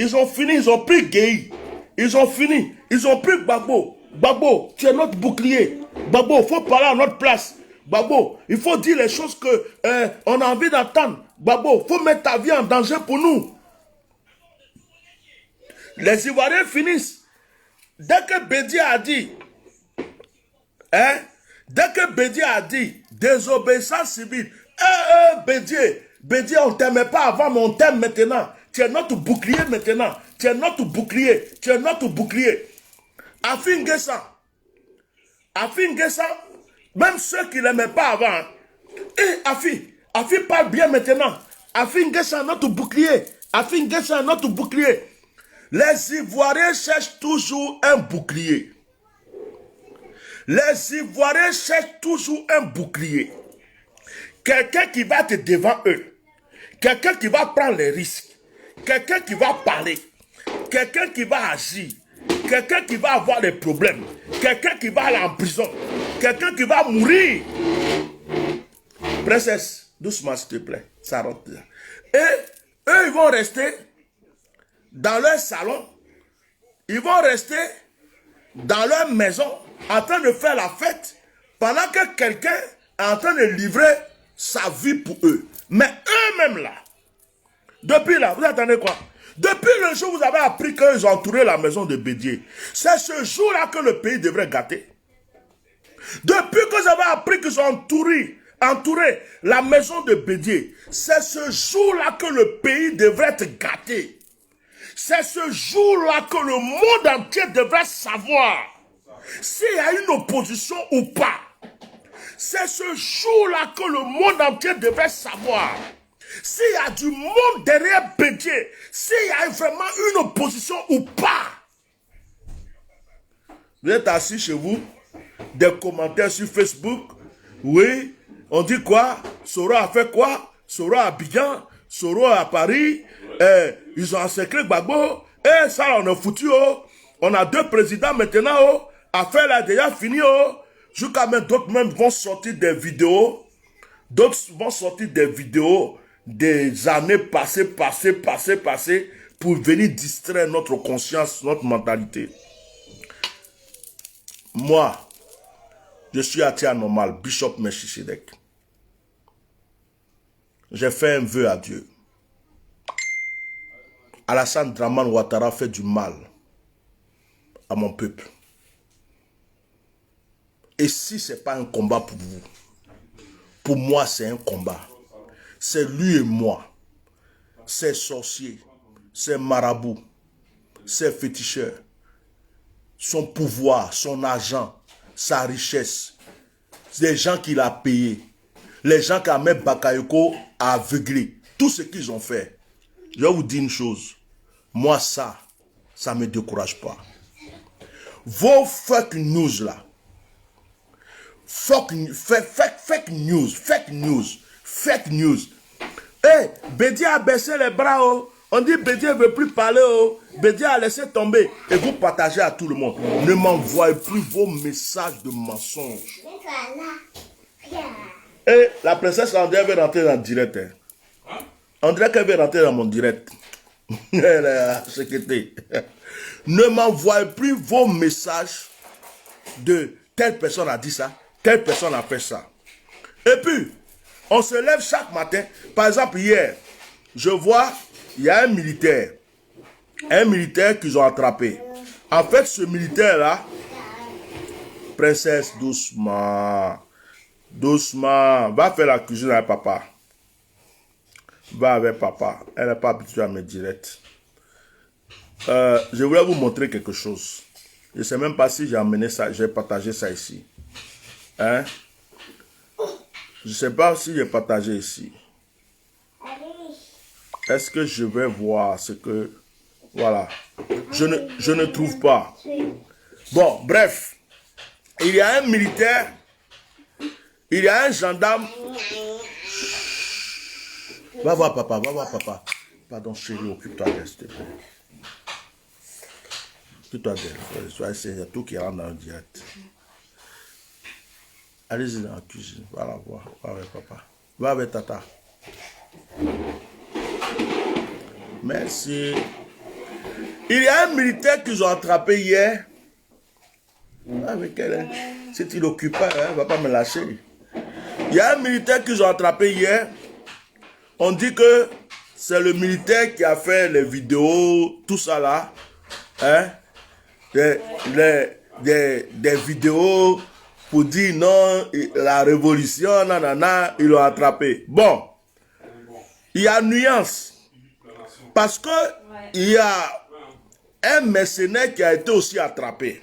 Ils ont fini, ils ont pris Gueye. Ils ont fini, ils ont pris Gbagbo. Gbagbo, tu es notre bouclier. Gbagbo, il faut parler à notre place. Gbagbo, il faut dire les choses qu'on a envie d'entendre. Gbagbo, il faut mettre ta vie en danger pour nous. Les Ivoiriens finissent. Dès que Bédier a dit, désobéissance civile, Bédier, on ne t'aimait pas avant, mais on t'aime maintenant. Tu es notre bouclier maintenant. Tu es notre bouclier. Tu es notre bouclier. Afin Guessa, même ceux qui ne l'aimaient pas avant, Afi parle bien maintenant. Afin Guessa, notre bouclier. Afin Guessa, notre bouclier. Les Ivoiriens cherchent toujours un bouclier. Les Ivoiriens cherchent toujours un bouclier. Quelqu'un qui va être devant eux. Quelqu'un qui va prendre les risques. Quelqu'un qui va parler. Quelqu'un qui va agir. Quelqu'un qui va avoir des problèmes. Quelqu'un qui va aller en prison. Quelqu'un qui va mourir. Princesse, doucement s'il te plaît. Ça rentre là. Et eux, ils vont rester dans leur salon. Ils vont rester dans leur maison en train de faire la fête pendant que quelqu'un est en train de livrer sa vie pour eux. Mais eux-mêmes là, depuis là, vous attendez quoi? Depuis le jour où vous avez appris qu'ils ont entouré la maison de Bédié, c'est ce jour-là que le pays devrait gâter. Depuis que vous avez appris qu'ils ont entouré la maison de Bédié, c'est ce jour-là que le pays devrait être gâté. C'est ce jour-là que le monde entier devrait savoir s'il y a une opposition ou pas. C'est ce jour-là que le monde entier devrait savoir s'il y a du monde derrière Bédié, s'il y a vraiment une opposition ou pas. Vous êtes assis chez vous, des commentaires sur Facebook, oui, on dit quoi? Soro a fait quoi? Soro à Abidjan, Soro à Paris, ils ont encerclé Gbagbo, ça on a foutu, oh. On a 2 présidents maintenant, oh. Affaire là déjà finie, oh. Jusqu'à même d'autres même vont sortir des vidéos, des années passées, pour venir distraire notre conscience, notre mentalité. Moi, je suis athée anormal, Bishop Melchisedec. J'ai fait un vœu à Dieu. Alassane Dramane Ouattara fait du mal à mon peuple. Et si ce n'est pas un combat pour moi c'est un combat. C'est lui et moi. C'est sorcier, c'est marabout, c'est féticheur. Son pouvoir, son argent, sa richesse. C'est les gens qu'il a payés. Les gens qui Ahmed Bakayoko a aveuglé. Tout ce qu'ils ont fait. Je vais vous dire une chose. Moi, ça ne me décourage pas. Vos fake news là. Fake news. Hey, Bédié a baissé les bras, oh. On dit Bédié ne veut plus parler, oh. Bédié a laissé tomber. Et vous partagez à tout le monde. Ne m'envoyez plus vos messages de mensonges. Et la princesse André veut rentrer dans le direct. Hein. André veut rentrer dans mon direct. Ne m'envoyez plus vos messages de telle personne a dit ça, telle personne a fait ça. Et puis, on se lève chaque matin. Par exemple, hier, je vois, il y a un militaire qu'ils ont attrapé. En fait, ce militaire-là, princesse, doucement, va faire la cuisine avec papa. Va avec papa. Elle n'est pas habituée à mes directs. Je voulais vous montrer quelque chose. Je ne sais même pas si j'ai amené ça, j'ai partagé ça ici. Hein? Je ne sais pas si j'ai partagé ici. Est-ce que je vais voir ce que... Voilà. Je ne trouve pas. Bon, bref. Il y a un militaire. Il y a un gendarme. Va voir papa, va voir papa. Pardon chérie, occupe-toi d'elle, s'il te plaît. Occupe-toi d'elle. Il y a tout qui rentre dans le direct. Allez-y dans la cuisine. Va la voir. Va avec papa. Va avec tata. Merci. Il y a un militaire qu'ils ont attrapé hier. Avec elle. Si tu l'occupes pas, elle ne va pas me lâcher. Il y a un militaire qu'ils ont attrapé hier. On dit que c'est le militaire qui a fait les vidéos, tout ça là. Hein? Des vidéos pour dire non, la révolution, nanana, ils l'ont attrapé. Bon, il y a nuance. Parce que il y a un mercenaire qui a été aussi attrapé.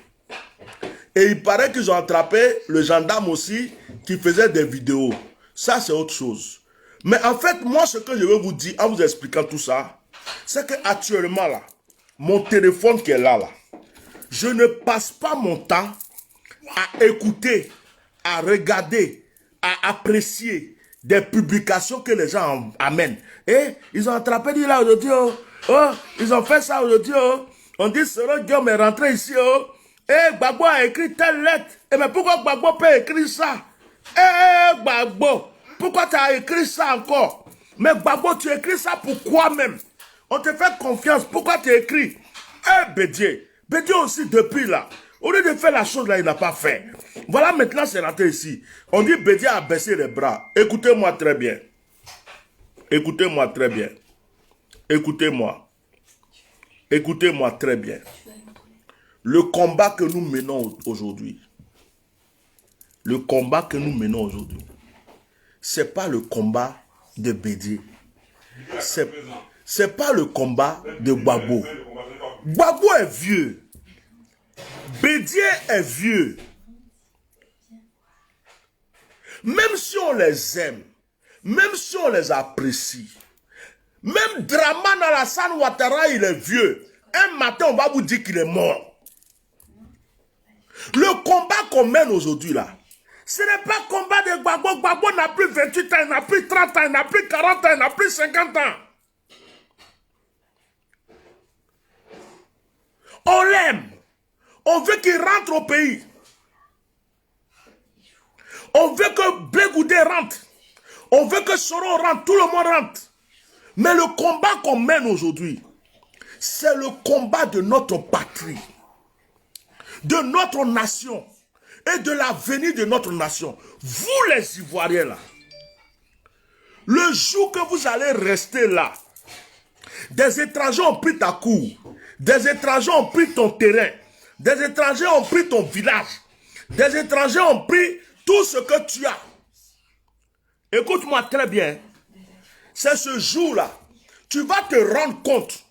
Et il paraît qu'ils ont attrapé le gendarme aussi qui faisait des vidéos. Ça, c'est autre chose. Mais en fait, moi, ce que je veux vous dire en vous expliquant tout ça, c'est qu'actuellement, là, mon téléphone qui est là, je ne passe pas mon temps à écouter, à regarder, à apprécier des publications que les gens amènent. Et ils ont attrapé dit là aujourd'hui, oh, ils ont fait ça aujourd'hui, oh. On dit, Soro Guillaume est rentré ici, oh. Et Gbagbo a écrit telle lettre. Et mais pourquoi Gbagbo peut écrire ça? Gbagbo, pourquoi tu as écrit ça encore? Mais Gbagbo, tu écris ça pour quoi même? On te fait confiance. Pourquoi tu écris? Bédié. Bédié aussi depuis là. Au lieu de faire la chose là, il n'a pas fait. Voilà, maintenant c'est rentré ici. On dit Bédia a baissé les bras. Écoutez-moi très bien. Écoutez-moi très bien. Écoutez-moi. Écoutez-moi très bien. Le combat que nous menons aujourd'hui, le combat que nous menons aujourd'hui, c'est pas le combat de Bédié. C'est pas le combat de Gbagbo. Gbagbo est vieux. Bédié est vieux. Même si on les aime, même si on les apprécie, même Draman Alassane Ouattara, il est vieux. Un matin, on va vous dire qu'il est mort. Le combat qu'on mène aujourd'hui là, ce n'est pas le combat de Gbagbo. Gbagbo n'a plus 28 ans, il n'a plus 30 ans, il n'a plus 40 ans, il n'a plus 50 ans. On l'aime. On veut qu'il rentre au pays. On veut que Blegoudé rentre. On veut que Soro rentre, tout le monde rentre. Mais le combat qu'on mène aujourd'hui, c'est le combat de notre patrie, de notre nation et de l'avenir de notre nation. Vous les Ivoiriens là, le jour que vous allez rester là, des étrangers ont pris ta cour, des étrangers ont pris ton terrain, des étrangers ont pris ton village, des étrangers ont pris tout ce que tu as. Écoute-moi très bien, c'est ce jour-là, tu vas te rendre compte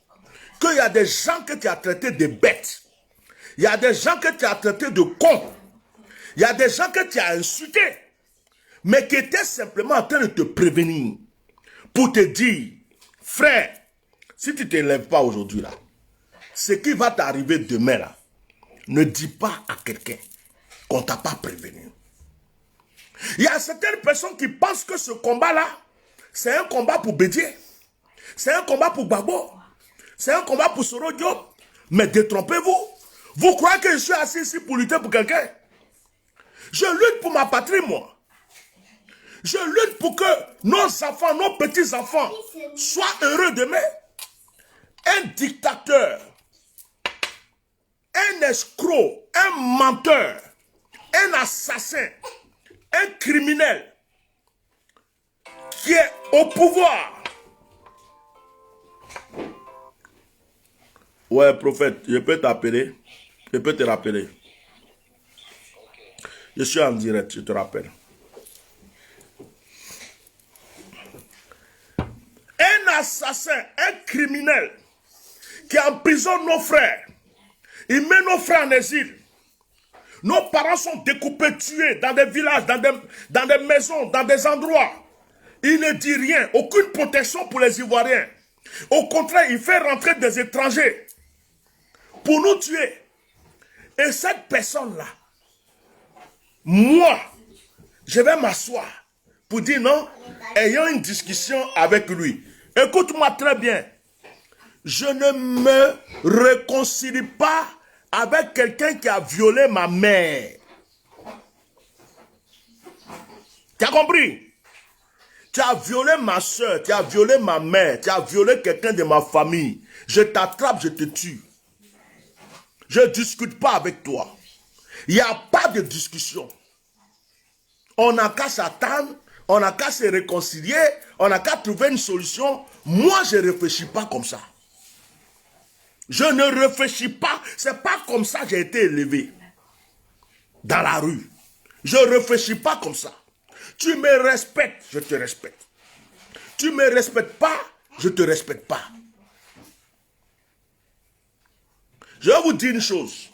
qu'il y a des gens que tu as traités de bêtes. Il y a des gens que tu as traités de cons. Il y a des gens que tu as insultés, mais qui étaient simplement en train de te prévenir pour te dire, frère, si tu ne te lèves pas aujourd'hui là, ce qui va t'arriver demain là, ne dis pas à quelqu'un qu'on ne t'a pas prévenu. Il y a certaines personnes qui pensent que ce combat-là, c'est un combat pour Bédié. C'est un combat pour Gbagbo. C'est un combat pour Soro Diop. Mais détrompez-vous. Vous croyez que je suis assis ici pour lutter pour quelqu'un? Je lutte pour ma patrie, moi. Je lutte pour que nos enfants, nos petits-enfants soient heureux demain. Un dictateur, un escroc, un menteur, un assassin, un criminel qui est au pouvoir. Ouais, prophète, je peux t'appeler. Je peux te rappeler. Je suis en direct, je te rappelle. Un assassin, un criminel qui emprisonne nos frères. Il met nos frères en exil. Nos parents sont découpés, tués dans des villages, dans des maisons, dans des endroits. Il ne dit rien, aucune protection pour les Ivoiriens. Au contraire, il fait rentrer des étrangers pour nous tuer. Et cette personne-là, moi, je vais m'asseoir pour dire non, ayant une discussion avec lui. Écoute-moi très bien. Je ne me réconcilie pas avec quelqu'un qui a violé ma mère. Tu as compris? Tu as violé ma soeur, tu as violé ma mère, tu as violé quelqu'un de ma famille. Je t'attrape, je te tue. Je ne discute pas avec toi. Il n'y a pas de discussion. On n'a qu'à s'attendre, on n'a qu'à se réconcilier, on n'a qu'à trouver une solution. Moi, je ne réfléchis pas comme ça. Je ne réfléchis pas. C'est pas comme ça que j'ai été élevé. Dans la rue. Je ne réfléchis pas comme ça. Tu me respectes, je te respecte. Tu ne me respectes pas, je ne te respecte pas. Je vais vous dire une chose.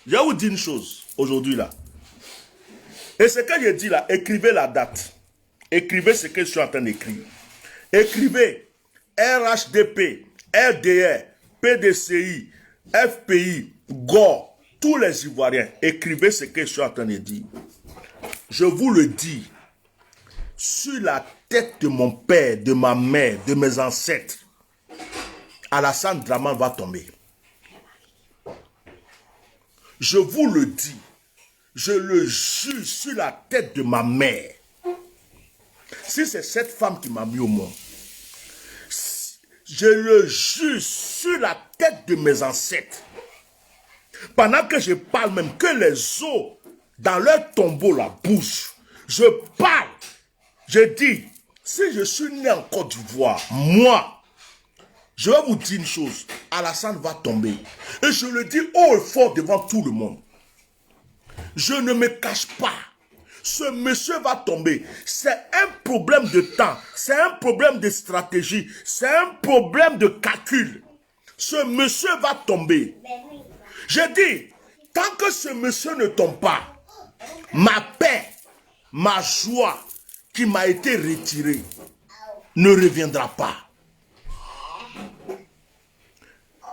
Je vais vous dire une chose aujourd'hui là. Et ce que je dis là, écrivez la date. Écrivez ce que je suis en train d'écrire. Écrivez RHDP, RDR, PDCI, FPI, GOR, tous les Ivoiriens. Écrivez ce que je suis en train de dire. Je vous le dis. Sur la tête de mon père, de ma mère, de mes ancêtres, Alassane Draman va tomber. Je vous le dis. Je le jure sur la tête de ma mère. Si c'est cette femme qui m'a mis au monde, je le jure sur la tête de mes ancêtres. Pendant que je parle même, que les os dans leur tombeau la bougent. Je parle. Je dis, si je suis né en Côte d'Ivoire, moi, je vais vous dire une chose. Alassane va tomber. Et je le dis haut et fort devant tout le monde. Je ne me cache pas. Ce monsieur va tomber. C'est un problème de temps. C'est un problème de stratégie. C'est un problème de calcul. Ce monsieur va tomber. Je dis, tant que ce monsieur ne tombe pas, ma paix, ma joie qui m'a été retirée ne reviendra pas.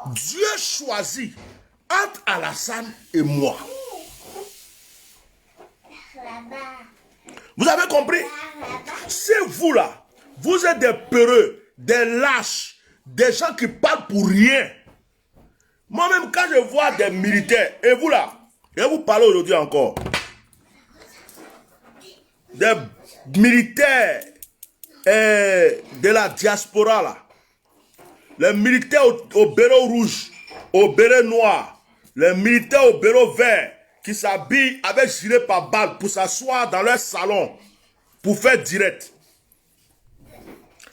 Dieu choisit entre Alassane et moi. Vous avez compris? C'est vous là, vous êtes des peureux, des lâches, des gens qui parlent pour rien. Moi-même, quand je vois des militaires, et vous là, je vais vous parler aujourd'hui encore, des militaires de la diaspora là, les militaires au béret rouge, au béret noir, les militaires au béret vert, qui s'habillent avec gilet par balle pour s'asseoir dans leur salon, pour faire direct.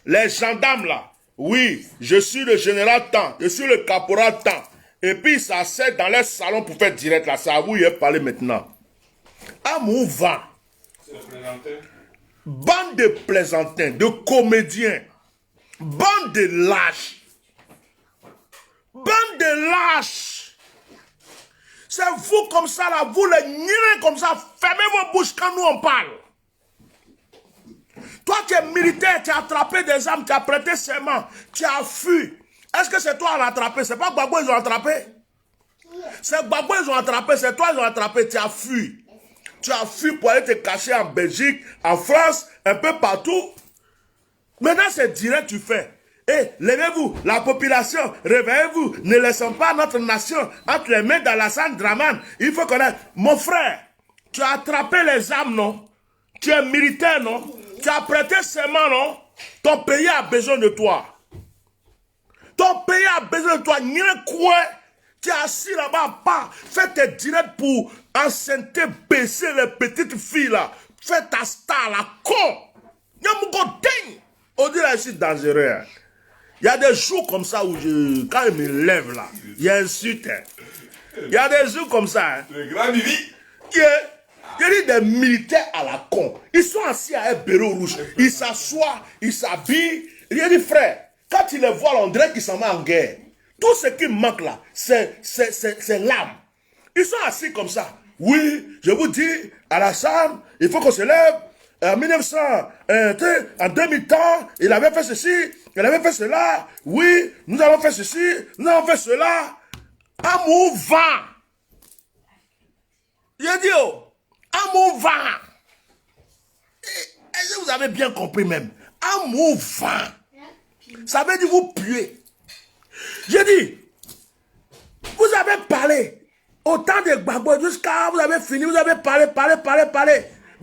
Les gendarmes là, oui, je suis le général Tant, je suis le caporal Tant, et puis ils s'assèdent dans leur salon pour faire direct là, c'est à vous, il est parlé maintenant. À mon vent, bande de plaisantins, de comédiens, bande de lâches, bande de lâches. C'est vous comme ça là, vous les niais comme ça, fermez vos bouches quand nous on parle. Toi qui es militaire, tu as attrapé des armes, tu as prêté serment, tu as fui. Est-ce que c'est toi qui l'as attrapé? C'est pas Gbagbo ils ont attrapé. C'est Gbagbo ils ont attrapé, c'est toi ils ont attrapé, tu as fui. Tu as fui pour aller te cacher en Belgique, en France, un peu partout. Maintenant c'est direct tu fais. Eh, levez-vous, la population, réveillez-vous, ne laissons pas notre nation entre les mains d'Alassane Dramane. Il faut connaître. Mon frère, tu as attrapé les armes, non? Tu es militaire, non? Tu as prêté serment, non? Ton pays a besoin de toi. Ton pays a besoin de toi. Tu es assis là-bas, pas. Fais tes directs pour enceinter, baisser les petites filles là. Fais ta star là, con. On dit là, c'est dangereux. Il y a des jours comme ça où quand je me lève là, il y a un suite. Il y a des jours comme ça. Le grand Bibi. Il y a des militaires à la con. Ils sont assis à un bureau rouge. Ils s'assoient, ils s'habillent. Il y a des frères. Quand ils les voient, on dirait qu'ils s'en vont en guerre. Tout ce qui manque là, c'est l'âme. Ils sont assis comme ça. Oui, je vous dis, Alassane, il faut qu'on se lève. En 1900, en 2000 ans, il avait fait ceci, il avait fait cela. Oui, nous avons fait ceci, nous avons fait cela. Amour vent. J'ai dit, oh, amour vent. Est-ce que vous avez bien compris même? Amour vent. Ça veut dire vous puer. J'ai dit, vous avez parlé autant de Gbagbo jusqu'à vous avez fini, vous avez parlé.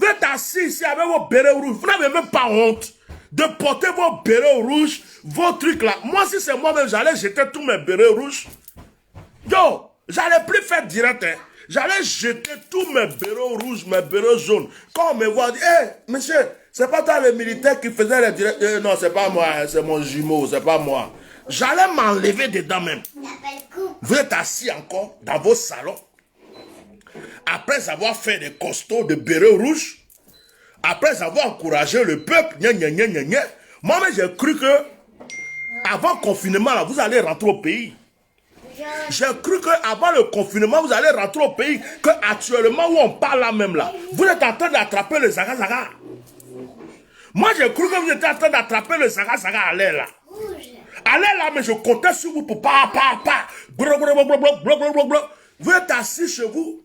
Vous êtes assis ici avec vos bérets rouges. Vous n'avez même pas honte de porter vos bérets rouges, vos trucs là. Moi, si c'est moi-même, j'allais jeter tous mes bérets rouges. Yo, j'allais plus faire direct. Hein. J'allais jeter tous mes bérets rouges, mes bérets jaunes. Quand on me voit, dire, hé, monsieur, c'est pas toi le militaire qui faisait les directs. Non, c'est pas moi, hein, c'est mon jumeau, c'est pas moi. J'allais m'enlever dedans même. Vous êtes assis encore dans vos salons. Après avoir fait des costauds de bérets rouges, après avoir encouragé le peuple, moi-même j'ai cru que avant le confinement, là, vous allez rentrer au pays. J'ai cru qu'avant le confinement, vous allez rentrer au pays, qu'actuellement où on parle là même là, vous êtes en train d'attraper le Zaga. Moi j'ai cru que vous étiez en train d'attraper le Zaga à l'air là. À l'air là, mais je comptais sur vous pour pas. Vous êtes assis chez vous.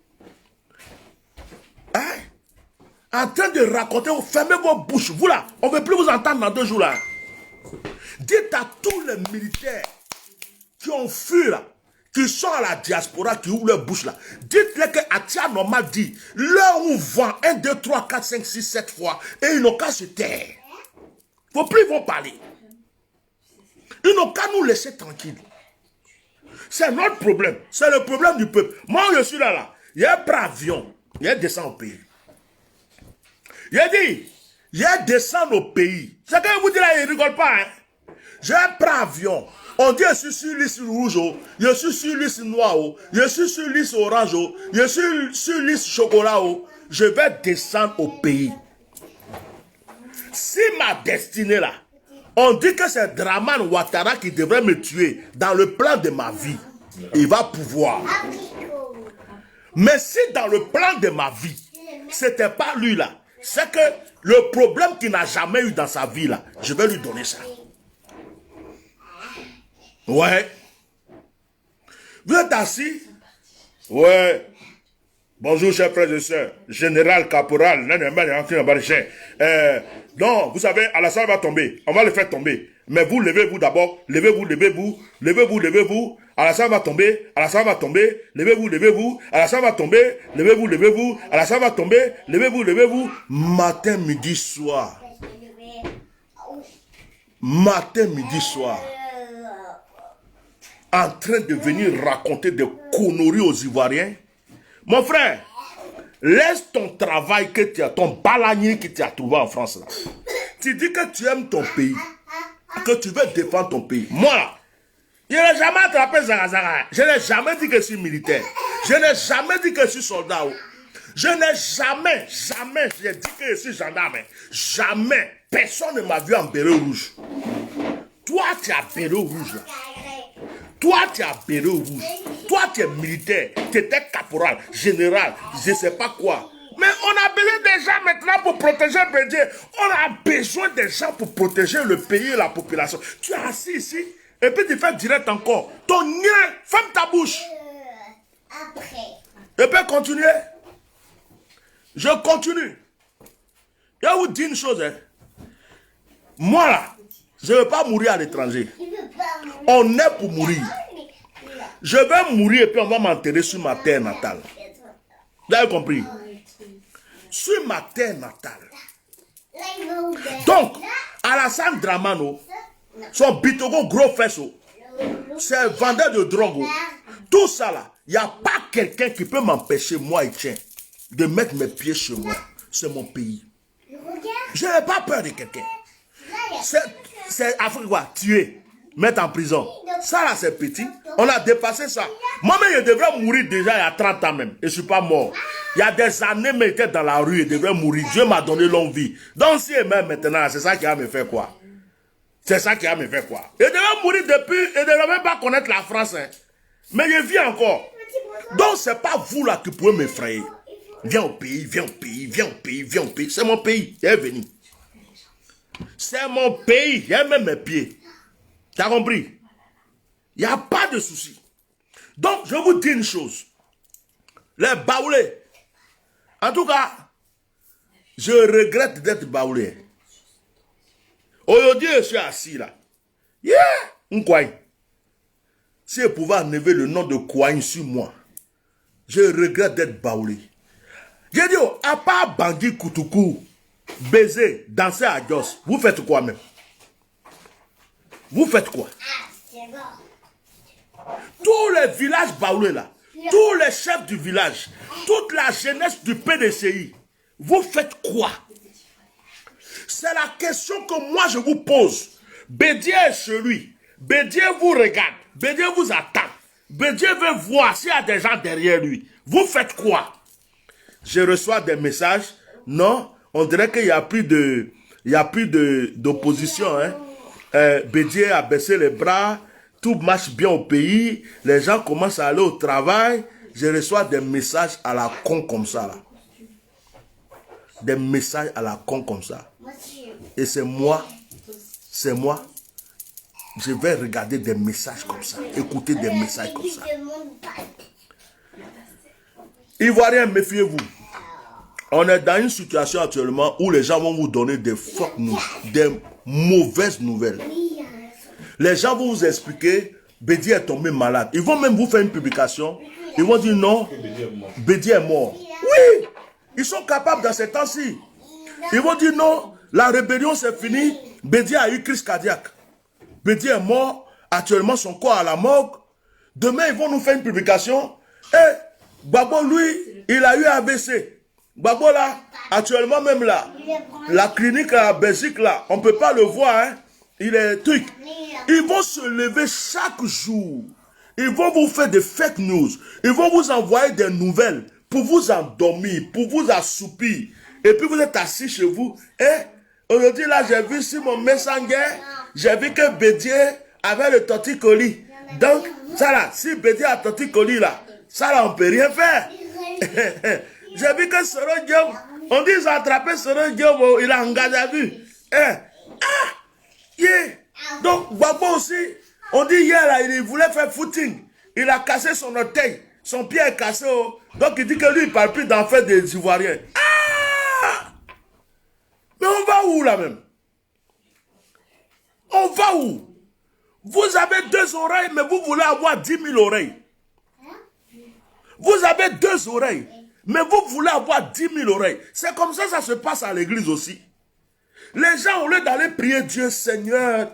Hein? En train de raconter, fermez vos bouches. Vous là, on ne veut plus vous entendre dans 2 jours là. Dites à tous les militaires qui ont fui là, qui sont à la diaspora, qui ouvrent leur bouche là. Dites-les que Atia Normal dit, là où vend 1, 2, 3, 4, 5, 6, 7 fois, et ils n'ont qu'à se taire. Il ne faut plus ils vont parler. Ils n'ont qu'à nous laisser tranquilles. C'est notre problème. C'est le problème du peuple. Moi, je suis là. Il a pris avion. Il a descendu au pays. Il a dit, il a descendu au pays. C'est quand vous dites là, il ne rigole pas. Hein? J'ai pris avion. On dit, je suis sur liste rouge, je suis sur liste noire, je suis sur liste orange, je suis sur liste chocolat. Je vais descendre au pays. Si ma destinée là, on dit que c'est Draman Ouattara qui devrait me tuer dans le plan de ma vie, il va pouvoir. Mais si dans le plan de ma vie, c'était pas lui là, c'est que le problème qu'il n'a jamais eu dans sa vie là, je vais lui donner ça. Ouais. Vous êtes assis? Ouais. Bonjour, chers frères et sœurs. Général, caporal, non, vous savez, Alassane va tomber. On va le faire tomber. Mais vous, levez-vous d'abord. Levez-vous, levez-vous. Levez-vous, levez-vous. Alassane va tomber. Alassane va tomber. Levez-vous, levez-vous. Alassane va tomber. Levez-vous, levez-vous. Alassane va tomber. Levez-vous, levez-vous. Matin, midi, soir. Matin, midi, soir. En train de venir raconter des conneries aux Ivoiriens. Mon frère, laisse ton travail que tu as, ton balanier que tu as trouvé en France. Là. Tu dis que tu aimes ton pays, que tu veux défendre ton pays. Moi, là, je n'ai jamais attrapé Zagazara. Je n'ai jamais dit que je suis militaire. Je n'ai jamais dit que je suis soldat. Je n'ai jamais, j'ai dit que je suis gendarme. Jamais, personne ne m'a vu en béret rouge. Toi, tu as béret rouge. Là. Toi, tu as béret rouge. Toi, tu es militaire. Tu étais caporal, général, je ne sais pas quoi. Mais on a besoin des gens maintenant pour protéger Bédié. On a besoin des gens pour protéger le pays et la population. Tu es assis ici et puis tu fais direct encore. Ton nien, ferme ta bouche. Après. Et puis continuer. Je continue. Je vais vous dire une chose. Hein. Moi là, je ne veux pas mourir à l'étranger. On est pour mourir. Je vais mourir et puis on va m'enterrer sur ma terre natale. Vous avez compris? Sur ma terre natale. Donc, Alassane Dramano, son bitogo gros fesseau, c'est un vendeur de drogue. Tout ça là, il n'y a pas quelqu'un qui peut m'empêcher, moi, Etienne, de mettre mes pieds chez moi. C'est mon pays. Je n'ai pas peur de quelqu'un. C'est Afrique quoi? Tuer, mettre en prison. Ça là c'est petit. On a dépassé ça. Moi-même je devrais mourir déjà il y a 30 ans même. Et je ne suis pas mort. Il y a des années mais j'étais dans la rue et je devrais mourir. Dieu m'a donné longue vie. Donc si et même maintenant, c'est ça qui va me faire quoi? C'est ça qui va me faire quoi? Je devrais mourir depuis, je ne devrais même pas connaître la France. Hein. Mais je vis encore. Donc c'est pas vous là qui pouvez m'effrayer. Viens au pays, viens au pays, viens au pays, viens au pays. C'est mon pays. Il est venu. C'est mon pays. J'ai même mes pieds. Tu as compris? Il n'y a pas de souci. Donc, je vous dis une chose. Les baoulés. En tout cas, je regrette d'être baoulé. Aujourd'hui, je suis assis là. Yeah! Nkouaï. Si je pouvais enlever le nom de Kouaï sur moi, je regrette d'être baoulé. J'ai dit, à part Bangui Koutoukou, baiser, danser à Jos, vous faites quoi même? Vous faites quoi? Tous les villages baoulés là, tous les chefs du village, toute la jeunesse du PDCI, vous faites quoi? C'est la question que moi je vous pose. Bédié est chez lui. Bédié vous regarde. Bédié vous attend. Bédié veut voir s'il y a des gens derrière lui. Vous faites quoi? Je reçois des messages. Non, on dirait qu'il n'y a plus d'opposition. Hein? Bédié a baissé les bras. Tout marche bien au pays. Les gens commencent à aller au travail. Je reçois des messages à la con comme ça. Là. Des messages à la con comme ça. Et c'est moi. Je vais regarder des messages comme ça. Écouter des messages comme ça. Ivoiriens, méfiez-vous. On est dans une situation actuellement où les gens vont vous donner des fake news, des mauvaises nouvelles. Les gens vont vous expliquer, Bédié est tombé malade. Ils vont même vous faire une publication. Ils vont dire non, Bédié est mort. Oui, ils sont capables dans ces temps-ci. Ils vont dire non, la rébellion c'est fini, Bédié a eu crise cardiaque. Bédié est mort, actuellement son corps à la morgue. Demain, ils vont nous faire une publication. Et Gbagbo, lui, il a eu AVC. Gbagbo, là, actuellement même là, la clinique à Belgique, là, on ne peut pas le voir, hein. Il est truc. Ils vont se lever chaque jour. Ils vont vous faire des fake news. Ils vont vous envoyer des nouvelles pour vous endormir, pour vous assoupir. Et puis vous êtes assis chez vous. Et aujourd'hui, là, j'ai vu sur mon Messenger, j'ai vu que Bédier avait le torticolis. Donc, ça là, si Bédier a torticolis là, ça là, on ne peut rien faire. J'ai vu que Soro Diop, on dit qu'ils ont attrapé Soro Diop, il a engagé à vue. Donc, Gbagbo aussi, on dit hier là, il voulait faire footing. Il a cassé son orteil. Son pied est cassé. Donc, il dit que lui, il ne parle plus d'en faire des Ivoiriens. Mais on va où là même? On va où? Vous avez 2 oreilles, mais vous voulez avoir 10 000 oreilles. Vous avez 2 oreilles, mais vous voulez avoir 10 000 oreilles. C'est comme ça se passe à l'église aussi. Les gens, au lieu d'aller prier Dieu, Seigneur,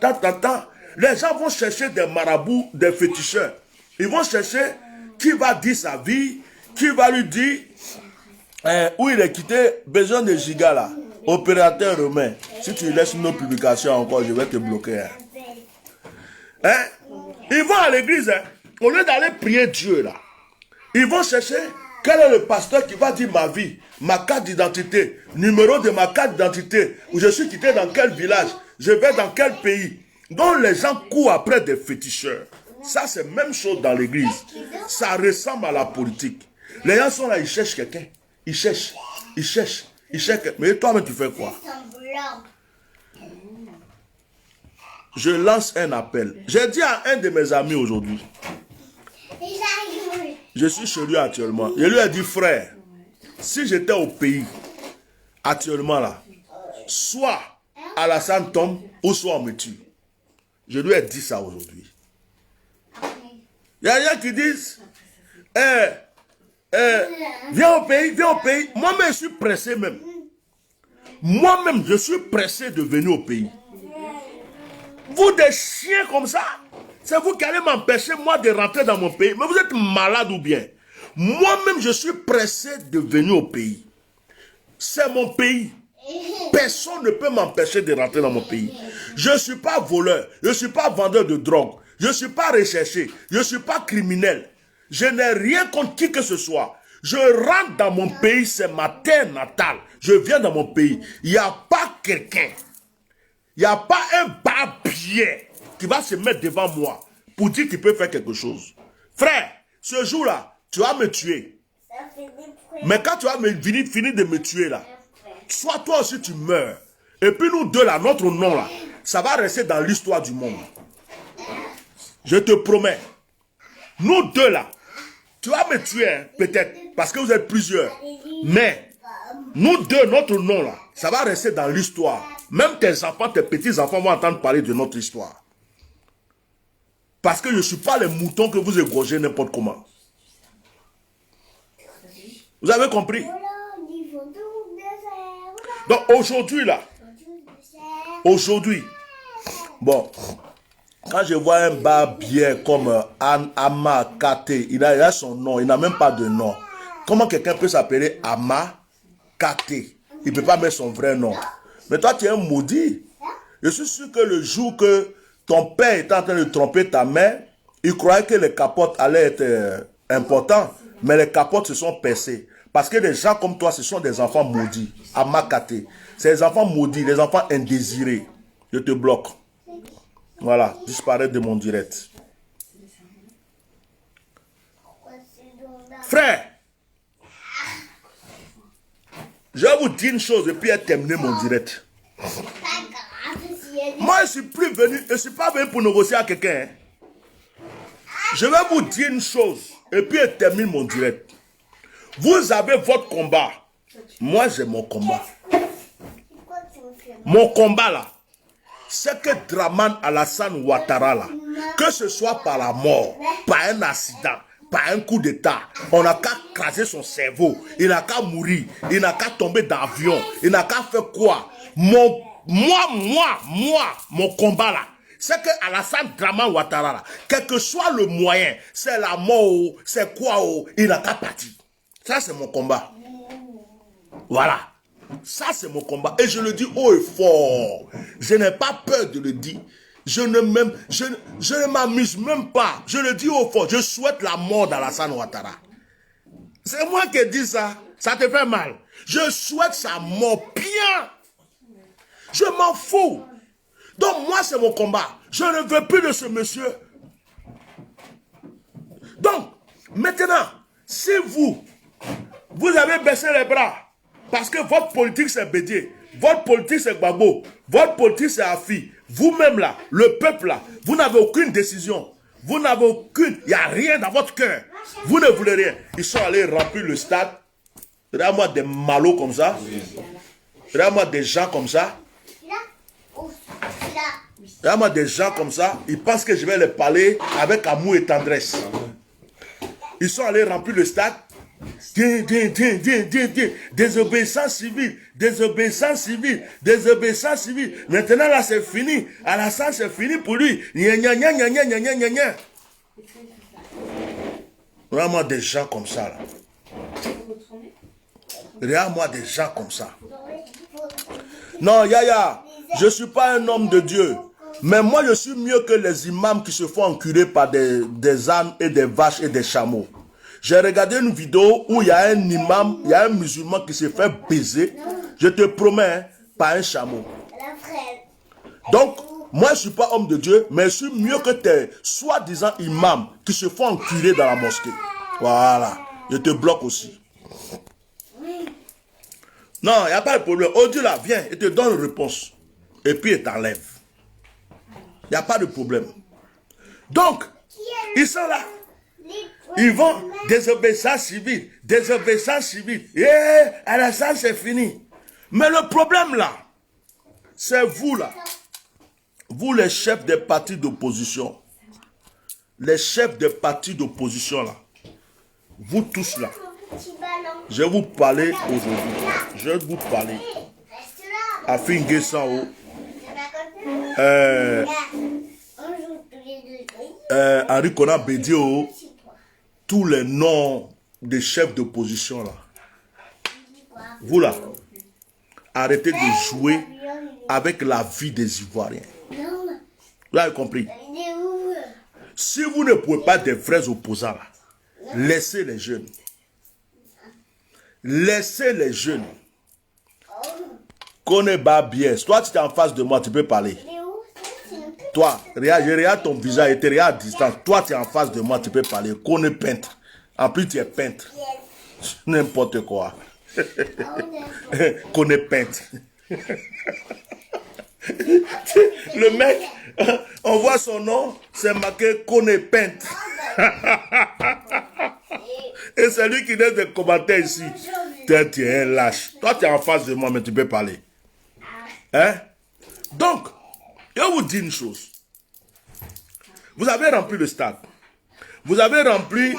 les gens vont chercher des marabouts, des féticheurs. Ils vont chercher qui va dire sa vie, qui va lui dire où il est quitté, besoin de giga là. Opérateur romain, si tu laisses nos publications encore, je vais te bloquer. Ils vont à l'église, au lieu d'aller prier Dieu là. Ils vont chercher quel est le pasteur qui va dire ma vie, ma carte d'identité, numéro de ma carte d'identité, où je suis quitté dans quel village, je vais dans quel pays. Donc les gens courent après des féticheurs. Ça c'est la même chose dans l'église. Ça ressemble à la politique. Les gens sont là, ils cherchent quelqu'un. Ils cherchent. Mais toi-même tu fais quoi? Je lance un appel. J'ai dit à un de mes amis aujourd'hui. Je suis chez lui actuellement. Je lui ai dit, frère, si j'étais au pays, actuellement là, soit Alassane tombe, ou soit on me tue. Je lui ai dit ça aujourd'hui. Il y a des gens qui disent, viens au pays, viens au pays. Moi-même, je suis pressé même. Moi-même, je suis pressé de venir au pays. Vous, des chiens comme ça, c'est vous qui allez m'empêcher, moi, de rentrer dans mon pays. Mais vous êtes malade ou bien? Moi-même, je suis pressé de venir au pays. C'est mon pays. Personne ne peut m'empêcher de rentrer dans mon pays. Je ne suis pas voleur. Je ne suis pas vendeur de drogue. Je ne suis pas recherché. Je ne suis pas criminel. Je n'ai rien contre qui que ce soit. Je rentre dans mon pays, c'est ma terre natale. Je viens dans mon pays. Il n'y a pas quelqu'un. Il n'y a pas un barbier qui va se mettre devant moi pour dire qu'il peut faire quelque chose. Frère, ce jour-là, tu vas me tuer. Mais quand tu vas finir de me tuer là, soit toi aussi tu meurs. Et puis nous deux là, notre nom là, ça va rester dans l'histoire du monde. Je te promets. Nous deux là, tu vas me tuer hein, peut-être, parce que vous êtes plusieurs. Mais nous deux, notre nom là, ça va rester dans l'histoire. Même tes enfants, tes petits-enfants vont entendre parler de notre histoire. Parce que je ne suis pas les moutons que vous égorgez n'importe comment. Vous avez compris? Donc aujourd'hui là, bon, quand je vois un barbier comme Ama Kate, il a son nom, il n'a même pas de nom. Comment quelqu'un peut s'appeler Ama Kate? Il ne peut pas mettre son vrai nom. Mais toi, tu es un maudit. Je suis sûr que le jour que ton père était en train de tromper ta mère, il croyait que les capotes allaient être importantes, mais les capotes se sont percées. Parce que des gens comme toi, ce sont des enfants maudits, Amakate. C'est des enfants maudits, des enfants indésirés. Je te bloque. Voilà, disparaître de mon direct. Frère, je vais vous dire une chose et puis terminer mon direct. Moi, je ne suis plus venu, je ne suis pas venu pour négocier avec quelqu'un. Je vais vous dire une chose et puis terminer mon direct. Vous avez votre combat. Moi, j'ai mon combat. Mon combat là, c'est que Dramane Alassane Ouattara là, que ce soit par la mort, par un accident, par un coup d'état, on n'a qu'à craser son cerveau, il n'a qu'à mourir, il n'a qu'à tomber d'avion, il n'a qu'à faire quoi? Mon combat là, c'est que Alassane Draman Ouattara, là, quel que soit le moyen, c'est la mort, c'est quoi, il n'a qu'à partir. Ça, c'est mon combat. Voilà. Ça, c'est mon combat. Et je le dis haut et fort. Je n'ai pas peur de le dire. Je ne m'amuse même pas. Je le dis haut et fort. Je souhaite la mort d'Alassane Ouattara. C'est moi qui dis ça. Ça te fait mal. Je souhaite sa mort bien. Je m'en fous. Donc moi, c'est mon combat. Je ne veux plus de ce monsieur. Donc, maintenant, si vous avez baissé les bras, parce que votre politique c'est Bédié, votre politique c'est Gbagbo, votre politique c'est Afi, vous-même là, le peuple là, vous n'avez aucune décision. Vous n'avez aucune, il n'y a rien dans votre cœur. Vous ne voulez rien. Ils sont allés remplir le stade. Regarde-moi des malots comme ça. Regarde-moi des gens comme ça. Regarde-moi des gens comme ça. Ils pensent que je vais les parler avec amour et tendresse. Ils sont allés remplir le stade. Désobéissance civile, désobéissance civile, désobéissance civile. Maintenant là c'est fini. Alassane c'est fini pour lui. Regarde-moi des gens comme ça là. Regarde-moi des gens comme ça. Non, Yaya, je ne suis pas un homme de Dieu. Mais moi je suis mieux que les imams qui se font enculer par des ânes et des vaches et des chameaux. J'ai regardé une vidéo où il y a un imam, il y a un musulman qui s'est fait baiser, je te promets, hein, par un chameau. Donc, moi je ne suis pas homme de Dieu, mais je suis mieux que tes soi-disant imams qui se font enculer dans la mosquée. Voilà, je te bloque aussi. Non, il n'y a pas de problème. Oh Dieu là, viens, il te donne une réponse. Et puis il t'enlève. Il n'y a pas de problème. Donc, ils sont là. Ils vont désobéissance civile, désobéissance civile. Et Alassane, c'est fini. Mais le problème là, c'est vous là. Vous les chefs des partis d'opposition. Les chefs des partis d'opposition là. Vous tous là. Je vais vous parler aujourd'hui. Je vais vous parler. Afin Guessao. Henri Kona Bédio. Tous les noms des chefs d'opposition là. Vous là, arrêtez de jouer avec la vie des Ivoiriens. Vous avez compris? Si vous ne pouvez pas des vrais opposants là, laissez les jeunes. Laissez les jeunes. Connais Babiès. Toi, tu es en face de moi, tu peux parler. Toi, je regarde ton visage et tu regardes à distance. Toi, tu es en face de moi, tu peux parler. Connais peintre. En plus, tu es peintre. N'importe quoi. Connais peintre. Le mec, on voit son nom, c'est marqué Connais peintre. Et c'est lui qui donne des commentaires ici. Tu es un lâche. Toi, tu es en face de moi, mais tu peux parler. Hein? Donc, je vais vous dire une chose. Vous avez rempli le stade. Vous avez rempli,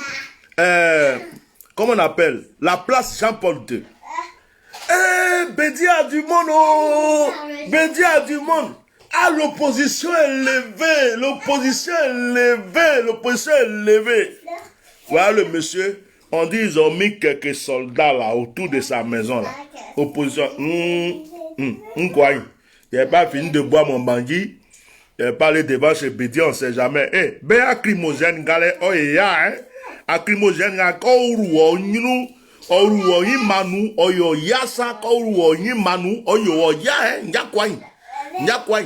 comment on appelle, la place Jean-Paul II. Bédia du monde, oh! Bédia du monde. Ah, l'opposition est levée. L'opposition est levée. L'opposition est levée. Voilà le monsieur. On dit ils ont mis quelques soldats là autour de sa maison là. Opposition. Quoi? Il n'a pas fini de boire mon bandit. Il n'a pas allé devant chez Bédia, on ne sait jamais. Eh, ben acrymogène galère, oh ya, hein. Acrymogène galère, oh nous, oh manu, oh yasa, oh manu, oh ya, hein. Nya quoi?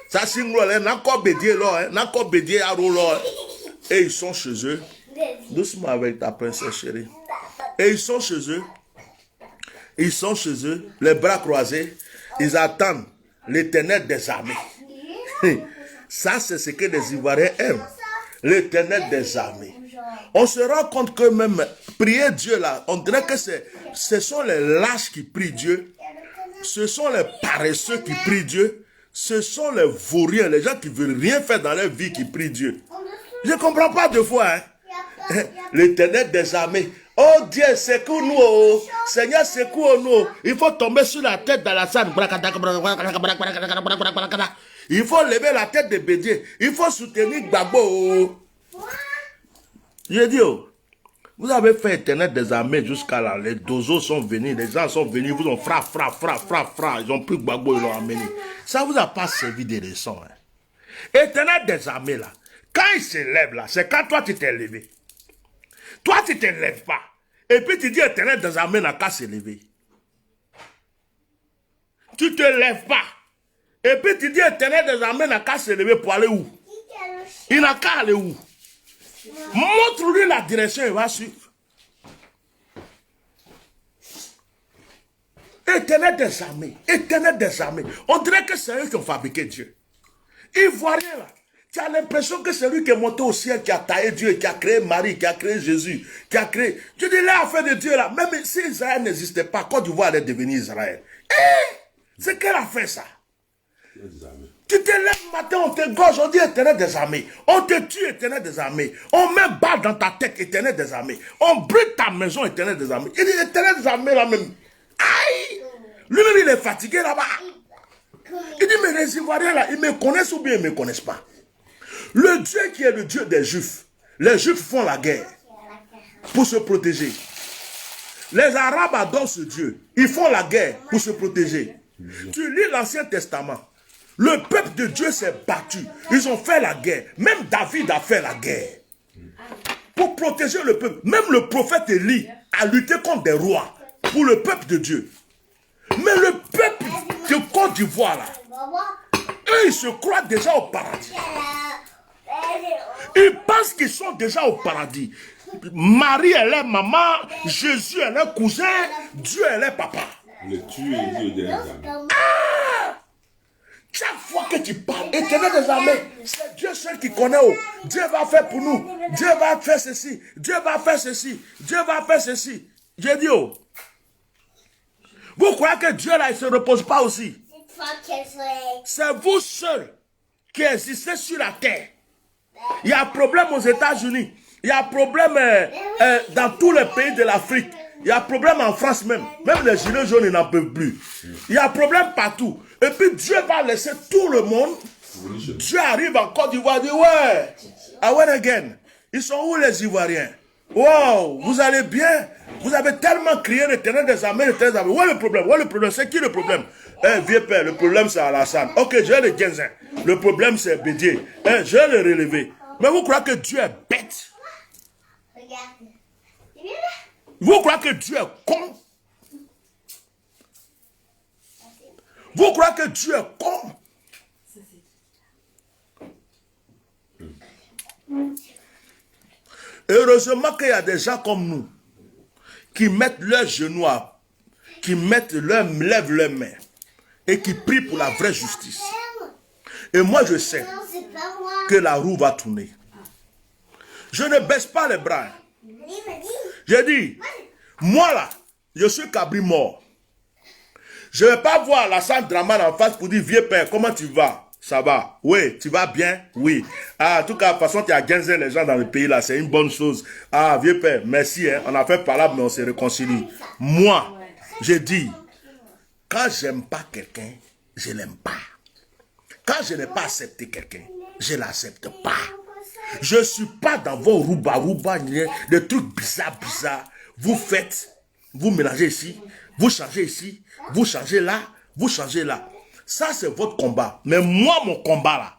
Ça single là, n'a pas Bédia là, n'a pas Bédia à là. Et ils sont chez eux. Doucement avec ta princesse chérie. Et ils sont chez eux. Ils sont chez eux, les bras croisés. Ils attendent l'Éternel des armées. Ça, c'est ce que les Ivoiriens aiment. L'Éternel des armées. On se rend compte que même prier Dieu là, on dirait que ce sont les lâches qui prient Dieu. Ce sont les paresseux qui prient Dieu. Ce sont les vauriens, les gens qui ne veulent rien faire dans leur vie qui prient Dieu. Je ne comprends pas deux fois. Hein? L'Éternel des armées. Oh Dieu, secoue-nous, oh. Seigneur, secoue-nous. Il faut tomber sur la tête dans la salle. Il faut lever la tête de Bédier. Il faut soutenir Gbagbo, oh. J'ai dit, oh. Vous avez fait Internet des armées jusqu'à là. Les dozos sont venus, les gens sont venus, vous ont frappé. Ils ont pris Gbagbo, ils l'ont amené. Ça vous a pas servi de leçon. Hein. Internet des armées là, quand il se lève là, c'est quand toi tu t'es levé. Toi tu te lèves pas. Et puis tu dis Internet des armées n'a qu'à se lever. Tu te lèves pas. Et puis tu dis Internet des armées n'a qu'à se lever pour aller où? Il n'a qu'à aller où? Montre-lui la direction, il va suivre. Éternel des armées, éternel des armées. On dirait que c'est eux qui ont fabriqué Dieu. Ils ne voient rien là. Tu as l'impression que c'est lui qui est monté au ciel, qui a taillé Dieu, qui a créé Marie, qui a créé Jésus, qui a créé... Tu dis, l'affaire de Dieu là, même si Israël n'existait pas, Côte d'Ivoire allait devenir Israël. C'est quelle affaire ça? Tu te lèves matin, on te gorge, on dit éternel des armées. On te tue, éternel des armées. On met balle dans ta tête, éternel des armées. On brûle ta maison, éternel des armées. Il dit éternel des armées là même. Aïe! Lui-même il est fatigué là-bas. Il dit mais les Ivoiriens là, ils me connaissent ou bien ils ne me connaissent pas. Le Dieu qui est le Dieu des Juifs, les Juifs font la guerre pour se protéger. Les Arabes adorent ce Dieu. Ils font la guerre pour se protéger. Tu lis l'Ancien Testament. Le peuple de Dieu s'est battu. Ils ont fait la guerre. Même David a fait la guerre. Pour protéger le peuple. Même le prophète Élie a lutté contre des rois. Pour le peuple de Dieu. Mais le peuple de Côte d'Ivoire, là, eux, ils se croient déjà au paradis. Ils pensent qu'ils sont déjà au paradis. Marie, elle est maman. Jésus, elle est cousin. Dieu, elle est papa. Le Dieu est Dieu des armées. Chaque fois que tu parles, éternel des armées, c'est Dieu seul qui connaît. Oh. Dieu va faire pour nous. Dieu va faire ceci. Dieu va faire ceci. Dieu va faire ceci. J'ai dit, oh. Vous croyez que Dieu là, il ne se repose pas aussi? C'est vous seul qui existez sur la terre. Il y a un problème aux États-Unis. Il y a un problème dans tous les pays de l'Afrique. Il y a un problème en France même. Même les gilets jaunes, ils n'en peuvent plus. Il y a un problème partout. Et puis Dieu va laisser tout le monde. Dieu arrive en Côte d'Ivoire et dit, ouais, I went again. Ils sont où les Ivoiriens? Wow, vous allez bien? Vous avez tellement crié l'éternel des armées, l'éternel des armées. Où est le problème? Où est le problème? C'est qui le problème? Vieux père, le problème c'est Alassane. Ok, j'ai le Genzin. Le problème c'est Bédier. Je vais le relever. Mais vous croyez que Dieu est bête? Vous croyez que Dieu est con? Vous croyez que Dieu est con? Heureusement qu'il y a des gens comme nous qui mettent leurs genoux, qui lèvent leurs mains et qui prient pour la vraie justice. Et moi je sais que la roue va tourner. Je ne baisse pas les bras. J'ai dit, moi là, je suis cabri mort. Je ne vais pas voir Alassane Dramane en face pour dire, vieux père, comment tu vas? Ça va? Oui, tu vas bien? Oui. Ah, en tout cas, de toute façon, tu as gagné les gens dans le pays là, c'est une bonne chose. Ah, vieux père, merci, hein. On a fait parler, mais on s'est réconcilié. Moi, j'ai dit, quand j'aime pas quelqu'un, je l'aime pas. Quand je n'ai pas accepté quelqu'un, je ne l'accepte pas. Je ne suis pas dans vos rouba, des trucs bizarres. Vous faites, vous mélangez ici, vous changez ici, vous changez là, vous changez là. Ça, c'est votre combat. Mais moi, mon combat là,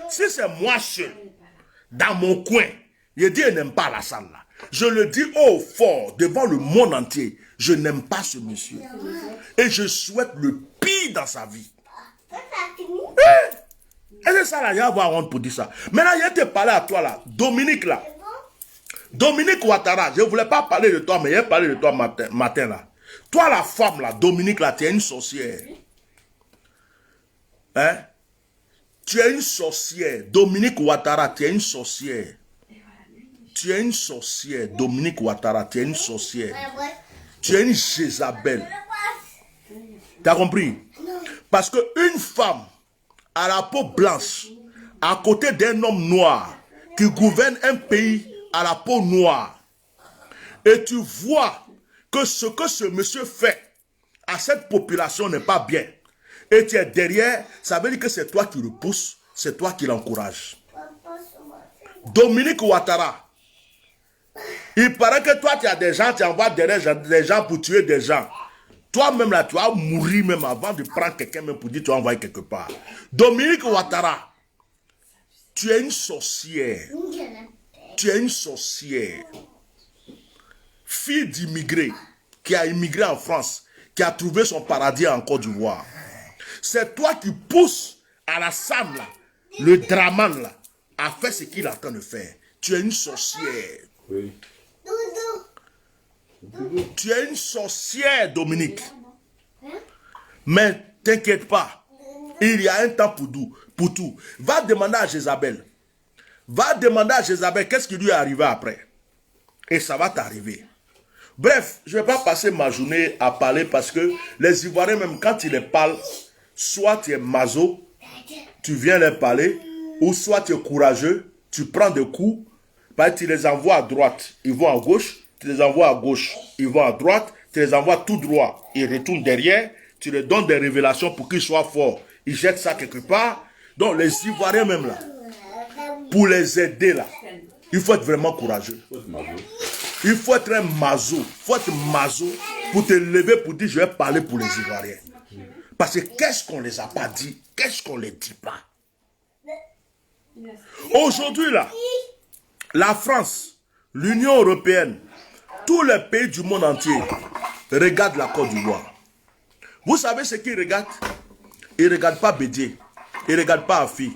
si c'est moi seul, dans mon coin, je dis, je n'aime pas la salle là. Je le dis haut, fort, devant le monde entier. Je n'aime pas ce monsieur. Et je souhaite le pire dans sa vie. Et c'est ça là, il y a avoir honte pour dire ça. Maintenant, je vais te parler à toi là, Dominique là. Dominique Ouattara, je ne voulais pas parler de toi, mais j'ai parlé de toi matin là. Toi la femme là, Dominique là, tu es une sorcière. Hein? Tu es une sorcière. Dominique Ouattara, tu es une sorcière. Tu es une sorcière. Dominique Ouattara, tu es une sorcière. Tu es une Jézabel. Tu as compris? Parce qu'une femme à la peau blanche, à côté d'un homme noir, qui gouverne un pays à la peau noire, et tu vois que ce monsieur fait à cette population n'est pas bien, et tu es derrière, ça veut dire que c'est toi qui le pousse, c'est toi qui l'encourage. Dominique Ouattara, il paraît que toi tu as des gens, tu envoies derrière des gens pour tuer des gens. Toi-même là, tu vas mourir même avant de prendre quelqu'un même pour dire tu vas envoyer quelque part. Dominique Ouattara, tu es une sorcière. Tu es une sorcière. Fille d'immigré, qui a immigré en France, qui a trouvé son paradis en Côte d'Ivoire. C'est toi qui pousses Alassane là, le draman là, à faire ce qu'il est en train de faire. Tu es une sorcière. Oui. Tu es une sorcière, Dominique. Mais t'inquiète pas. Il y a un temps pour tout. Va demander à Jézabel. Va demander à Jézabel qu'est-ce qui lui est arrivé après. Et ça va t'arriver. Bref, je ne vais pas passer ma journée à parler parce que les Ivoiriens, même quand ils les parlent, soit tu es maso, tu viens les parler, ou soit tu es courageux, tu prends des coups, parce que tu les envoies à droite, ils vont à gauche, tu les envoies à gauche, ils vont à droite, tu les envoies tout droit, ils retournent derrière, tu leur donnes des révélations pour qu'ils soient forts. Ils jettent ça quelque part. Donc les Ivoiriens même là, pour les aider là, il faut être vraiment courageux. Il faut être un maso. Il faut être maso pour te lever pour dire je vais parler pour les Ivoiriens. Parce que qu'est-ce qu'on les a pas dit? Qu'est-ce qu'on les dit pas? Aujourd'hui là, la France, l'Union européenne, tous les pays du monde entier regardent la Côte d'Ivoire. Vous savez ce qu'ils regardent? Ils ne regardent pas Bédié. Ils ne regardent pas Afi.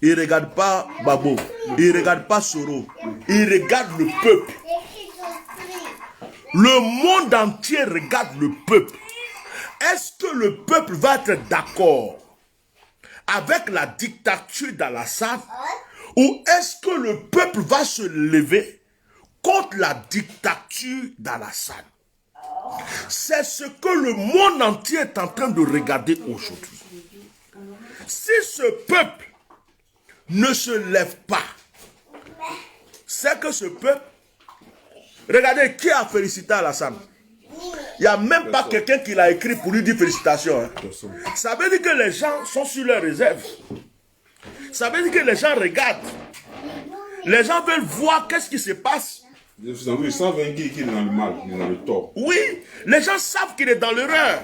Ils ne regardent pas Babo. Ils ne regardent pas Soro. Ils regardent le peuple. Le monde entier regarde le peuple. Est-ce que le peuple va être d'accord avec la dictature d'Alassane ou est-ce que le peuple va se lever contre la dictature d'Alassane? C'est ce que le monde entier est en train de regarder aujourd'hui. Si ce peuple ne se lève pas, c'est que ce peuple... Regardez, qui a félicité Alassane? Il n'y a même pas quelqu'un qui l'a écrit pour lui dire félicitations. Hein. Ça veut dire que les gens sont sur leur réserve. Ça veut dire que les gens regardent. Les gens veulent voir qu'est-ce qui se passe. Ils savent qu'il est dans le mal, il est dans le tort. Oui, les gens savent qu'il est dans l'erreur.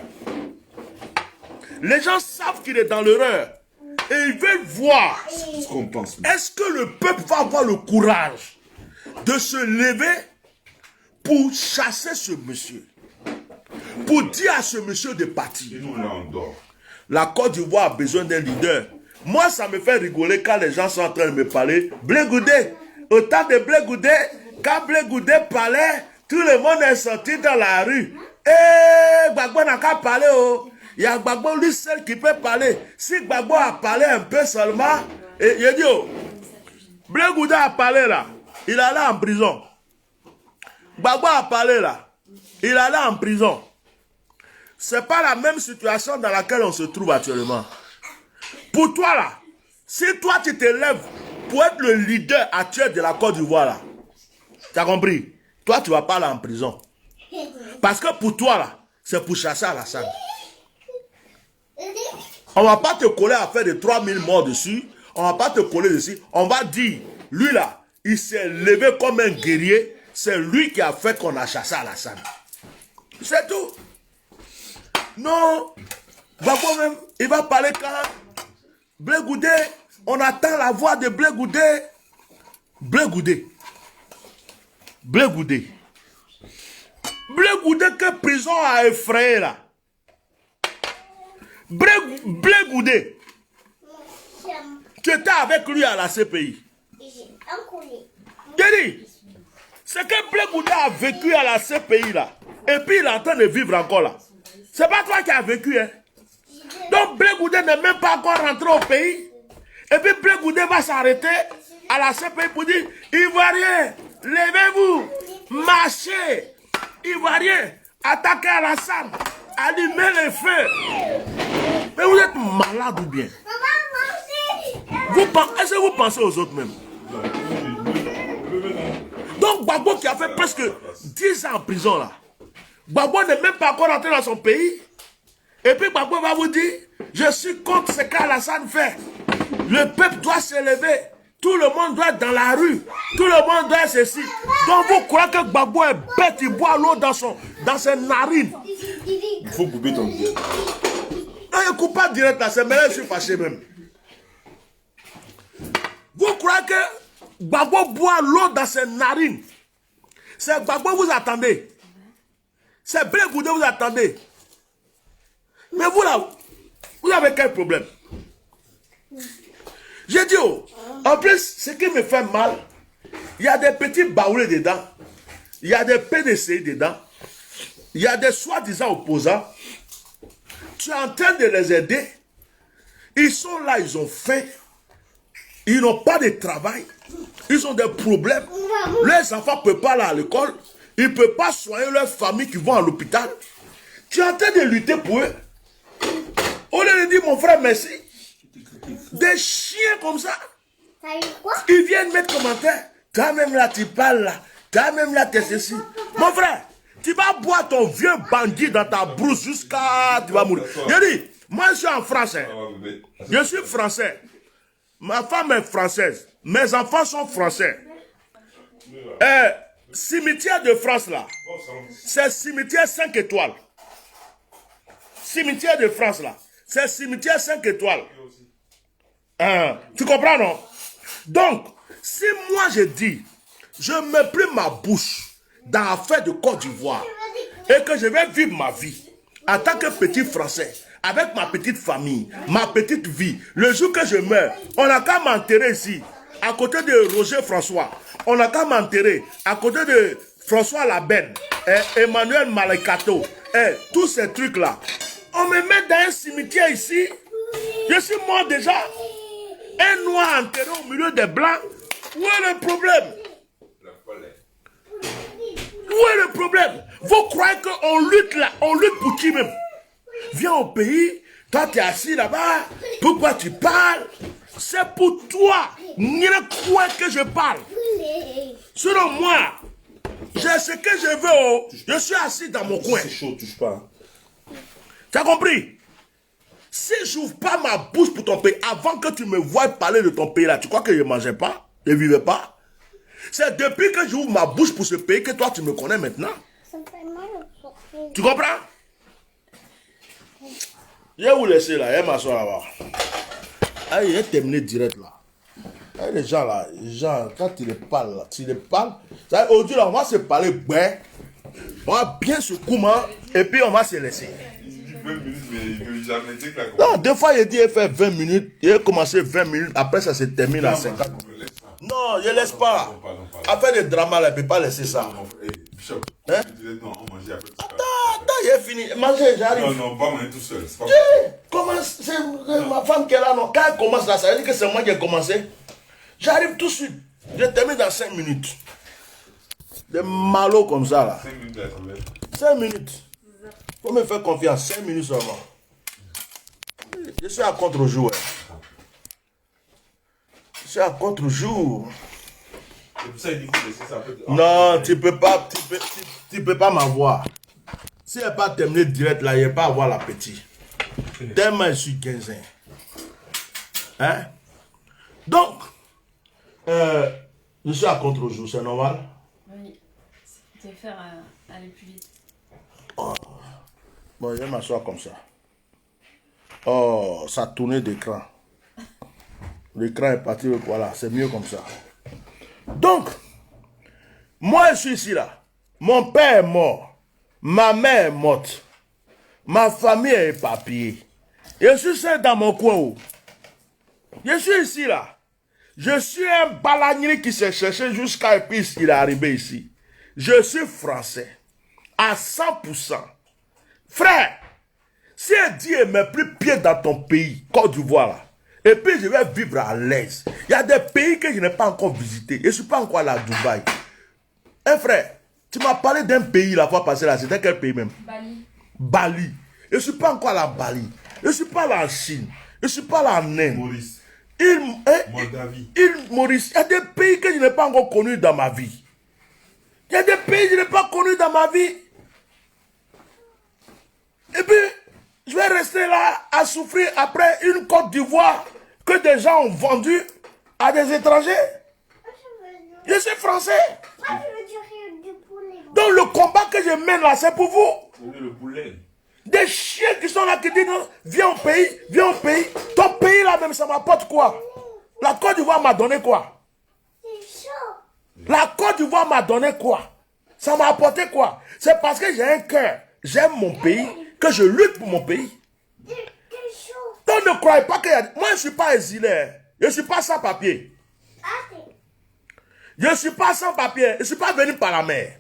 Les gens savent qu'il est dans l'erreur. Et ils veulent voir. C'est ce qu'on pense. Est-ce que le peuple va avoir le courage de se lever pour chasser ce monsieur? Pour dire à ce monsieur de partir. Et nous, là, on dort. La Côte d'Ivoire a besoin d'un leader. Moi, ça me fait rigoler quand les gens sont en train de me parler. Blé Goudé, au temps de Blé Goudé, quand Blé Goudé parlait, tout le monde est sorti dans la rue. Eh, Gbagbo n'a qu'à parler, oh. Il y a Gbagbo, lui seul, qui peut parler. Si Gbagbo a parlé un peu seulement, et il dit, oh, Blé Goudé a parlé là, il allait en prison. Gbagbo a parlé là, il allait en prison. C'est pas la même situation dans laquelle on se trouve actuellement. Pour toi là, si toi tu te lèves pour être le leader actuel de la Côte d'Ivoire là, tu as compris? Toi tu vas pas aller en prison. Parce que pour toi là, c'est pour chasser Alassane. On va pas te coller à faire de 3000 morts dessus. On va pas te coller dessus. On va dire, lui là, il s'est levé comme un guerrier. C'est lui qui a fait qu'on a chassé Alassane. C'est tout. Non, Gbagbo même, il va parler quand Blé Goudé, on attend la voix de Blé Goudé. Blé Goudé. Blé Goudé. Blé Goudé que prison a effrayé là. Blé Goudé. Tu étais avec lui à la CPI. Dédi, c'est que Blé Goudé a vécu à la CPI là. Et puis il est en train de vivre encore là. C'est pas toi qui as vécu, hein. Donc Blé Goudé n'est même pas encore rentré au pays. Et puis Blé Goudé va s'arrêter à la CPI pour dire, Ivoiriens, levez-vous, marchez. Ivoiriens, attaquez Alassane, allumez les feux. Mais vous êtes malade ou bien? Est-ce que vous pensez aux autres même? Donc Donc Gbagbo qui a fait presque 10 ans en prison là. Gbagbo n'est même pas encore rentré dans son pays. Et puis Gbagbo va vous dire, je suis contre ce qu'Alassane fait. Le peuple doit se lever. Tout le monde doit être dans la rue. Tout le monde doit être ceci. Donc vous croyez que Gbagbo est bête, il boit l'eau dans ses narines. Il faut couper ton pied. Non, il ne coupe pas direct là, c'est là je suis fâché même. Vous croyez que Gbagbo boit l'eau dans ses narines? C'est Gbagbo vous attendez. C'est Blé Goudé vous attendez. Mais vous là, vous avez quel problème? J'ai dit, oh, en plus, ce qui me fait mal, il y a des petits baoulés dedans, il y a des PDC dedans, il y a des soi-disant opposants. Tu es en train de les aider. Ils sont là, ils ont faim. Ils n'ont pas de travail. Ils ont des problèmes. Leurs enfants ne peuvent pas aller à l'école. Ils ne peuvent pas soigner leurs familles qui vont à l'hôpital. Tu es en train de lutter pour eux. Au lieu de dire, mon frère, merci. Des chiens comme ça. Ils viennent mettre commentaire. Toi-même là, tu parles là. Toi-même là, tu es ceci. Mon frère, tu vas boire ton vieux bandit dans ta brousse jusqu'à... Tu vas mourir. Je dis, moi je suis en français. Je suis français. Ma femme est française. Mes enfants sont français. Cimetière de France là. C'est cimetière 5 étoiles. Cimetière de France là. C'est cimetière 5 étoiles. Tu comprends non? Donc, si moi je dis, je ne mets plus ma bouche dans l'affaire de Côte d'Ivoire et que je vais vivre ma vie en tant que petit Français, avec ma petite famille, ma petite vie, le jour que je meurs, on n'a qu'à m'enterrer ici, à côté de Roger François, on n'a qu'à m'enterrer à côté de François Labenne, Emmanuel Malekato, tous ces trucs-là. On me met dans un cimetière ici, je suis mort déjà. Un noir enterré au milieu des blancs. Où est le problème? Où est le problème? Vous croyez qu'on lutte là? On lutte pour qui même? Viens au pays, toi tu es assis là-bas, pourquoi tu parles? C'est pour toi. Ni ne croit que je parle. Selon moi, j'ai ce que je veux. Oh. Je suis assis dans mon coin. C'est chaud, touche pas. Tu as compris? Si je n'ouvre pas ma bouche pour ton pays, avant que tu me voies parler de ton pays là, tu crois que je ne mangeais pas? Je ne vivais pas? C'est depuis que j'ouvre ma bouche pour ce pays que toi tu me connais maintenant. Tu comprends? Je vais vous laisser là, je vais m'asseoir là-bas. Allez, j'ai terminé direct là. Allez, les gens là, quand tu les parles là, tu les parles. Aujourd'hui là, on va se parler bien. On va bien se comment et puis on va se laisser. 20 minutes, mais il ne veut jamais dire que la Non, des fois, il dit qu'il fait 20 minutes, il a commencé 20 minutes, après ça se termine à 50. Non, je ne laisse pas. Après le drama, là, il ne peut pas laisser ça. Bishop, Hein? non, on mange après. Attends, il est fini. Mangez, j'arrive. Non, pas manger tout seul. Comment c'est ma femme qui est là, non? Quand elle commence là, ça veut dire que c'est moi qui ai commencé. J'arrive tout de suite. Je termine dans 5 minutes. Des malots comme ça, là. 5 minutes à trouver. 5 minutes. Il faut me faire confiance, 5 minutes seulement. Je suis à contre-jour. Je suis à contre-jour. C'est pour ça qu'il dit qu'il faut laisser ça. Non, tu peux pas m'avoir. Si elle n'est pas terminée direct là, il ne pas avoir l'appétit. Tellement je suis 15 ans. Hein? Donc, je suis à contre-jour, c'est normal? Oui, c'est faire aller plus vite. Oh. Bon, je vais m'asseoir comme ça. Oh, ça tournait d'écran. L'écran est parti, voilà, c'est mieux comme ça. Donc, moi je suis ici là. Mon père est mort. Ma mère est morte. Ma famille est éparpillée. Je suis seul dans mon coin. Je suis ici là. Je suis un balanier qui s'est cherché jusqu'à Épice, il est arrivé ici. Je suis français. À 100%. Frère, si Dieu ne met plus pied dans ton pays, Côte d'Ivoire là, et puis je vais vivre à l'aise. Il y a des pays que je n'ai pas encore visités. Je ne suis pas encore allé à Dubaï. Eh frère, tu m'as parlé d'un pays la fois passée là, c'était quel pays même? Bali. Bali. Je ne suis pas encore allé à Bali. Je ne suis pas allé en Chine. Je ne suis pas allé en Inde. Maurice. Moldavie. Maurice. Il y a des pays que je n'ai pas encore connus dans ma vie. Il y a des pays que je n'ai pas connus dans ma vie. Et puis, je vais rester là à souffrir après une Côte d'Ivoire que des gens ont vendue à des étrangers. Je suis français. Donc le combat que je mène là, c'est pour vous. Le poulet. Des chiens qui sont là qui disent non, viens au pays, viens au pays. Ton pays là même, ça m'apporte quoi? La Côte d'Ivoire m'a donné quoi? La Côte d'Ivoire m'a donné quoi? Ça m'a apporté quoi? C'est parce que j'ai un cœur, j'aime mon pays, que je lutte pour mon pays. Donc ne croyez pas que... Moi je ne suis pas exilé, je ne suis pas sans papier. Je ne suis pas sans papier, je ne suis pas venu par la mer.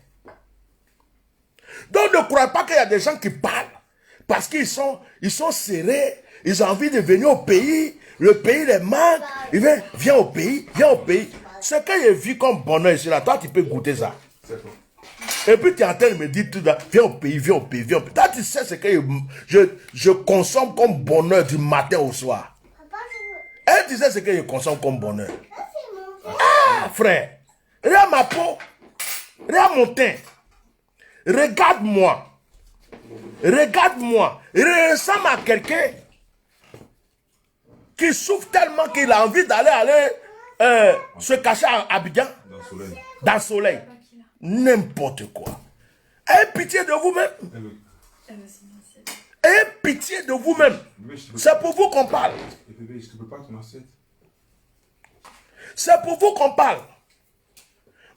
Donc ne croyez pas qu'il y a des gens qui parlent parce qu'ils sont serrés, ils ont envie de venir au pays, le pays les manque, ils viennent, viens au pays, viens au pays. Ce que j'ai vu comme bonheur ici, là, toi tu peux goûter ça. Et puis tu es en train de me dire tout ça, viens au pays, viens au pays, viens au pays. Toi tu sais ce que je consomme comme bonheur du matin au soir. Et tu sais ce que je consomme comme bonheur. Ah frère, regarde ma peau, regarde mon teint. Regarde-moi. Regarde-moi. Il ressemble à quelqu'un qui souffre tellement qu'il a envie d'aller se cacher à Abidjan. Dans le soleil. N'importe quoi. Ayez pitié de vous-même. Ayez pitié de vous-même. C'est pour vous qu'on parle. C'est pour vous qu'on parle.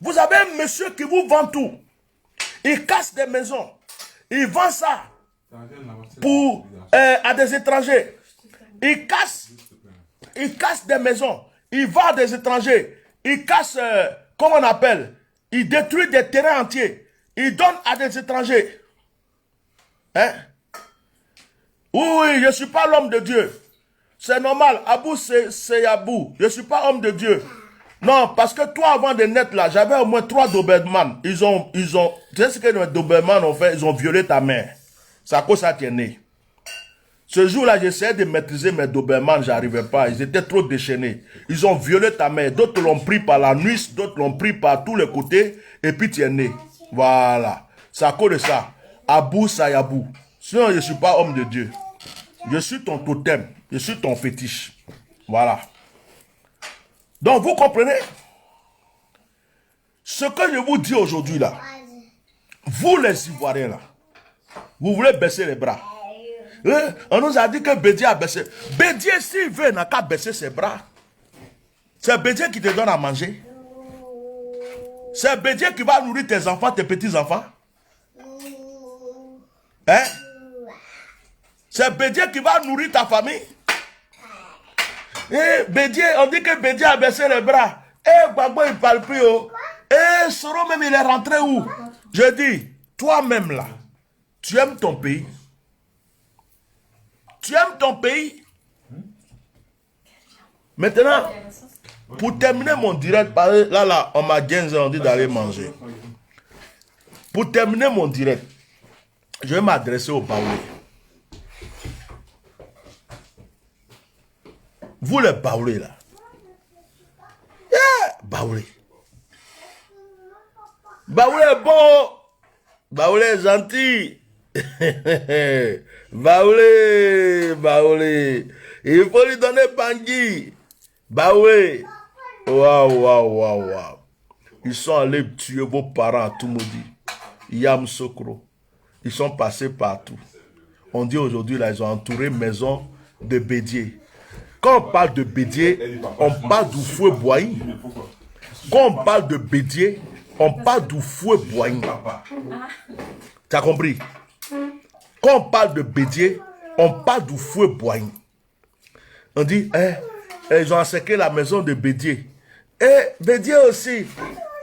Vous avez un monsieur qui vous vend tout. Il casse des maisons. Il vend ça pour, à des étrangers. Il casse des maisons. Il vend à des étrangers. Il casse, comment on appelle? Il détruit des terrains entiers. Il donne à des étrangers. Hein? Oui, je ne suis pas l'homme de Dieu. C'est normal. Abou, c'est Abou. Je ne suis pas homme de Dieu. Non, parce que toi, avant de naître là, j'avais au moins 3 Doberman. Ils ont, tu sais ce que les Doberman ont fait? Ils ont violé ta mère. C'est à cause ça que tu es né. Ce jour-là, j'essayais de maîtriser mes Doberman, j'arrivais pas. Ils étaient trop déchaînés. Ils ont violé ta mère. D'autres l'ont pris par la nuit, d'autres l'ont pris par tous les côtés. Et puis tu es né. Voilà. C'est à cause de ça. Abou Sayabou. Sinon, je ne suis pas homme de Dieu. Je suis ton totem. Je suis ton fétiche. Voilà. Donc, vous comprenez? Ce que je vous dis aujourd'hui là, vous les Ivoiriens là, vous voulez baisser les bras. On nous a dit que Bédié a baissé. Bédié, s'il veut, n'a qu'à baisser ses bras. C'est Bédié qui te donne à manger. C'est Bédié qui va nourrir tes enfants, tes petits-enfants. Hein? C'est Bédié qui va nourrir ta famille. Bédié, on dit que Bédié a baissé les bras. Gbagbo, il ne parle plus. Soro même, il est rentré où? Je dis, toi-même là, tu aimes ton pays. Tu aimes ton pays. Maintenant, pour terminer mon direct, là, on m'a 15 ans dit d'aller manger. Pour terminer mon direct, je vais m'adresser aux Baoulés. Vous les Baoulés là. Yeah, Baoulé. Baoulé est bon. Baoulé est gentil. Baoulé. Il faut lui donner Bangui. Baoulé. Waouh. Ils sont allés tuer vos parents à tout maudit. Yam Sokro. Ils sont passés partout. On dit aujourd'hui là, ils ont entouré maison de Bédié. Quand on parle de Bédié, on parle du fouet Boaï. Quand on parle de Bédié, on parle du fouet Boaï. Tu as compris? Quand on parle de Bédié, on parle du fouet Boaï. On dit, ils ont encerclé la maison de Bédié. Et Bédié aussi,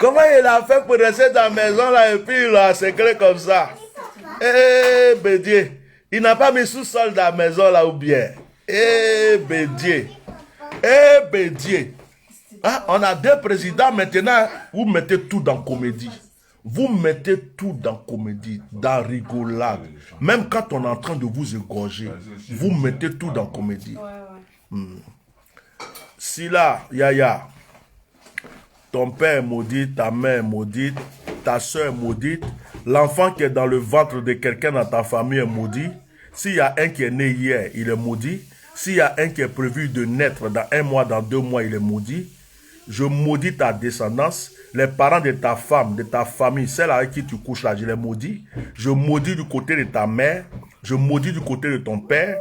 comment il a fait pour rester dans la maison là et puis il l'a encerclé comme ça? Bédié, il n'a pas mis sous-sol dans la maison là ou bien? Bédié. Hein? On a 2 présidents maintenant. Vous mettez tout dans comédie. Vous mettez tout dans comédie, dans rigolade. Même quand on est en train de vous égorger, vous mettez tout dans comédie. Si là, Yaya, ton père est maudit, ta mère est maudite, ta soeur est maudite, l'enfant qui est dans le ventre de quelqu'un dans ta famille est maudit. S'il y a un qui est né hier, il est maudit. S'il y a un qui est prévu de naître dans 1 mois, dans 2 mois, il est maudit. Je maudis ta descendance, les parents de ta femme, de ta famille, celle avec qui tu couches là, je les maudis. Je maudis du côté de ta mère, je maudis du côté de ton père,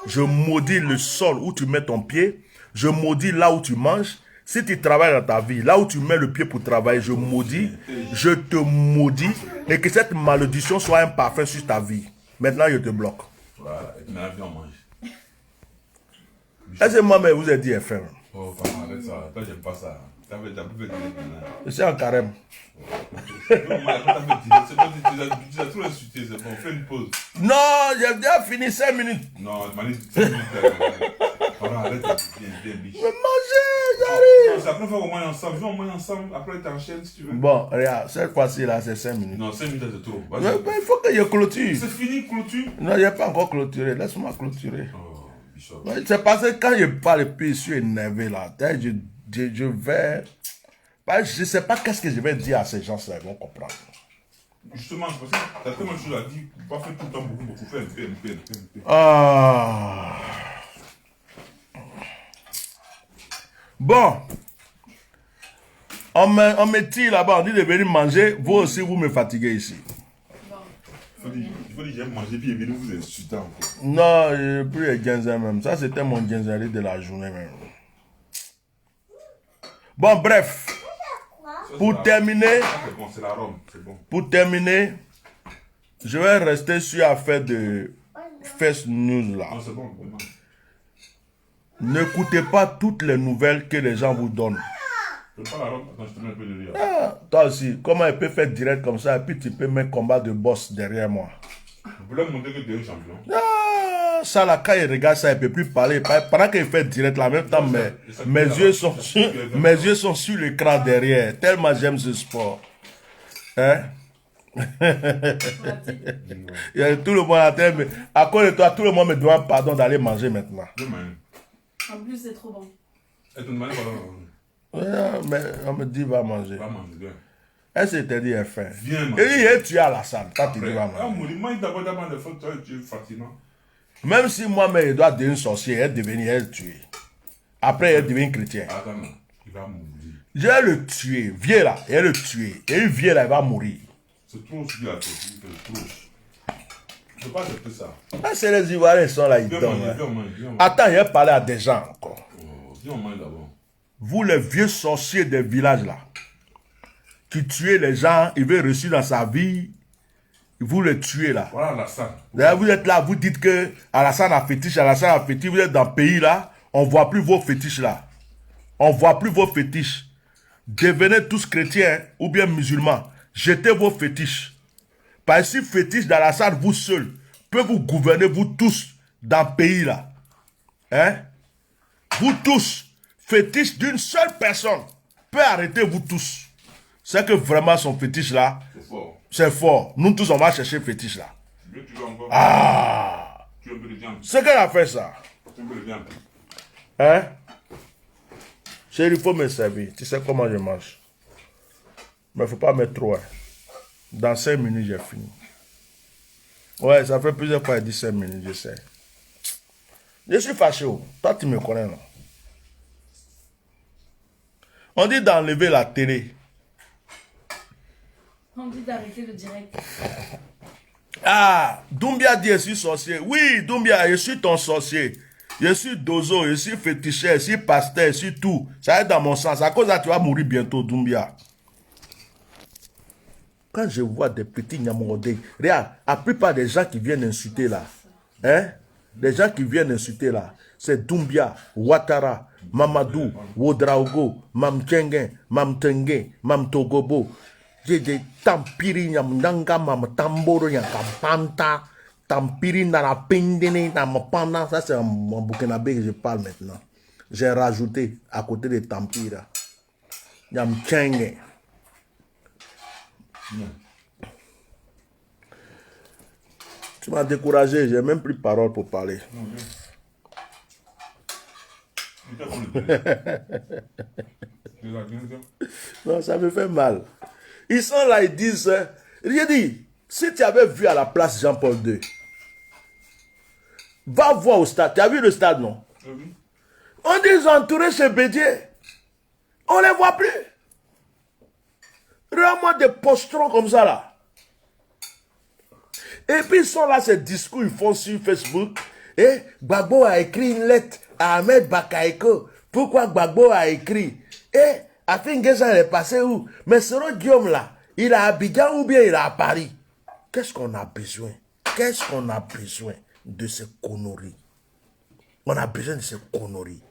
je maudis le sol où tu mets ton pied, je maudis là où tu manges. Si tu travailles dans ta vie, là où tu mets le pied pour travailler, je maudis, je te maudis, et que cette malédiction soit un parfum sur ta vie. Maintenant, je te bloque. Voilà, et maintenant, viens, on mange. Est-ce que moi-même vous ai dit FM? Oh, papa, arrête ça. Toi, j'aime pas ça. T'as fait déjà plus de Je suis en carême. tu as trop insulté, c'est bon, fais une pause. Non, j'ai déjà fini 5 minutes. Non, Mani, 5 minutes. Voilà, arrête, viens, biche. Mais manger, j'arrive. C'est la première fois qu'on mange ensemble. Viens, on mange ensemble. Après, t'enchaînes si tu veux. Bon, regarde, cette fois-ci là, c'est 5 minutes. Non, 5 minutes, c'est trop. Mais, Vas-y. il faut que je clôture. C'est fini, clôture. Non, je n'ai pas encore clôturé. Laisse-moi clôturer. Oh, Bishop. Ouais, c'est parce que quand je parle, puis je suis énervé là. Je vais. Je ne sais pas qu'est-ce que je vais dire à ces gens-là, ils vont comprendre. Justement, parce que t'as tellement de choses à dire. Pas faire tout le temps beaucoup. Fais un peu. Ah. Bon. On me tire là-bas, on dit de venir manger. Vous aussi, vous me fatiguez ici. Bon. Il faut dire j'aime manger, puis venir vous insulter encore. Non, je n'ai plus les ginzer même. Ça, c'était mon ginzerie de la journée même. Bon, bref. Ça, Pour c'est terminer, c'est bon, c'est la Rome, c'est bon. pour terminer, je vais rester sur l'affaire de First News là. Non, c'est bon, vraiment. N'écoutez pas toutes les nouvelles que les gens vous donnent. Je veux pas la Rome, attends, je te mets un peu de rire. Ah, toi aussi, comment il peut faire direct comme ça et puis tu peux mettre combat de boss derrière moi. Vous voulez me montrer que tu es un champion. Ah, ça là, quand il regarde ça, il ne peut plus parler. Pendant qu'il fait direct là, en même temps, mes yeux sont sur l'écran derrière. Tellement j'aime ce sport. Hein? Il y a tout le monde à terre, mais à cause de toi, tout le monde me demande pardon d'aller manger maintenant. Demain. En plus, c'est trop bon. Et tu me demandes pardon. Ouais, mais on me dit va manger. Va manger, viens. Est-ce que t'as dit elle fait? Viens Et manger. il tu es à la salle, toi tu dis va Ah, manger. mon moi, d'abord, le fond, toi, tu es fascinant. Même si moi-même, je dois devenir sorcier, elle devenir elle tuer. Après, elle devient chrétien. Attends, non, il va mourir. Je vais le tuer, viens là, et le tuer. Et il vient là, il va mourir. C'est trop ce qu'il a fait, c'est trop. Je ne peux pas accepter ça. Ah, c'est les Ivoiriens qui sont là, ils Viens donnent. manger, Hein. viens manger, viens manger. Attends, je vais parler à des gens encore. Oh, viens manger d'abord. Vous, les vieux sorciers des villages là, qui tuez les gens, il veut reçu dans sa vie, vous le tuez là. Voilà la salle. D'ailleurs, vous êtes là, vous dites que Alassane a fétiche, vous êtes dans le pays là, on ne voit plus vos fétiches là. On ne voit plus vos fétiches. Devenez tous chrétiens hein, ou bien musulmans. Jetez vos fétiches. Parce que si fétiche d'Alassane, vous seul, peut vous gouverner, vous tous, dans le pays là. Hein? Vous tous, fétiche d'une seule personne, peut arrêter vous tous. C'est que vraiment son fétiche là, C'est fort. c'est fort. Nous tous, on va chercher fétiche là. Tu veux encore. Ah! Tu veux un peu de viande. C'est qu'elle a fait ça. Tu veux un peu de viande. Hein? Chérie, il faut me servir. Tu sais comment je mange. Mais il ne faut pas mettre trop. Hein. Dans 5 minutes, j'ai fini. Ouais, ça fait plusieurs fois, il dit 5 minutes, je sais. Je suis fâché. Toi, tu me connais, non? On dit d'enlever la télé. On dit d'arrêter le direct. Ah, Doumbia dit je suis sorcier. Oui, Doumbia, je suis ton sorcier. Je suis dozo, je suis féticheur, je suis pasteur, je suis tout. Ça va être dans mon sens. À cause de ça, tu vas mourir bientôt, Doumbia. Quand je vois des petits Nyamorodé, regarde, la plupart des gens qui viennent insulter là, hein, les gens qui viennent insulter là, c'est Doumbia, Ouattara, Mamadou, Wodraogo, Mamtchengen, Mamtengue, Mamtogobo. J'ai des tampiri Nyamdanga, Mamtamboro, Nyakampanta, tampiri Narapindene, Namapanda. Ça, c'est mon Burkinabé que je parle maintenant. J'ai rajouté à côté des tampira. Nyamtchengen. Tu m'as découragé, j'ai même plus de parole pour parler. Non, ça me fait mal. Ils sont là, ils disent, j'ai dit, si tu avais vu à la place Jean-Paul II, va voir au stade. Tu as vu le stade, non? Oui. On dit, ils ont entouré ce bédier. On ne les voit plus. Vraiment des postrons comme ça, là. Et puis, ils sont là, ces discours, ils font sur Facebook. Et Gbagbo a écrit une lettre à Ahmed Bakaïko. Pourquoi Gbagbo a écrit? Et Afingeza est passé où? Mais ce Guillaume là, il est à Abidjan ou bien il est à Paris? Qu'est-ce qu'on a besoin? Qu'est-ce qu'on a besoin de ces conneries? On a besoin de ces conneries.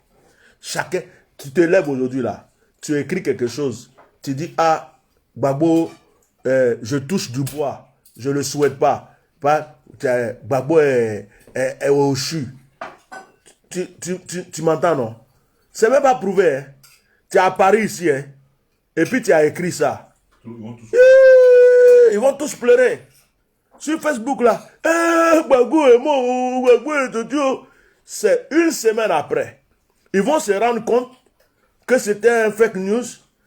Chacun, tu te lèves aujourd'hui là, tu écris quelque chose, tu dis, ah, Gbagbo, je touche du bois, je ne le souhaite pas. Gbagbo est au CHU. Tu m'entends, non? C'est même pas prouvé, hein? Tu es à Paris ici, hein? Et puis tu as écrit ça. Ils vont tous pleurer. Sur Facebook là, Gbagbo est mort, Gbagbo est Dieu. C'est une semaine après. Ils vont se rendre compte que c'était un fake news.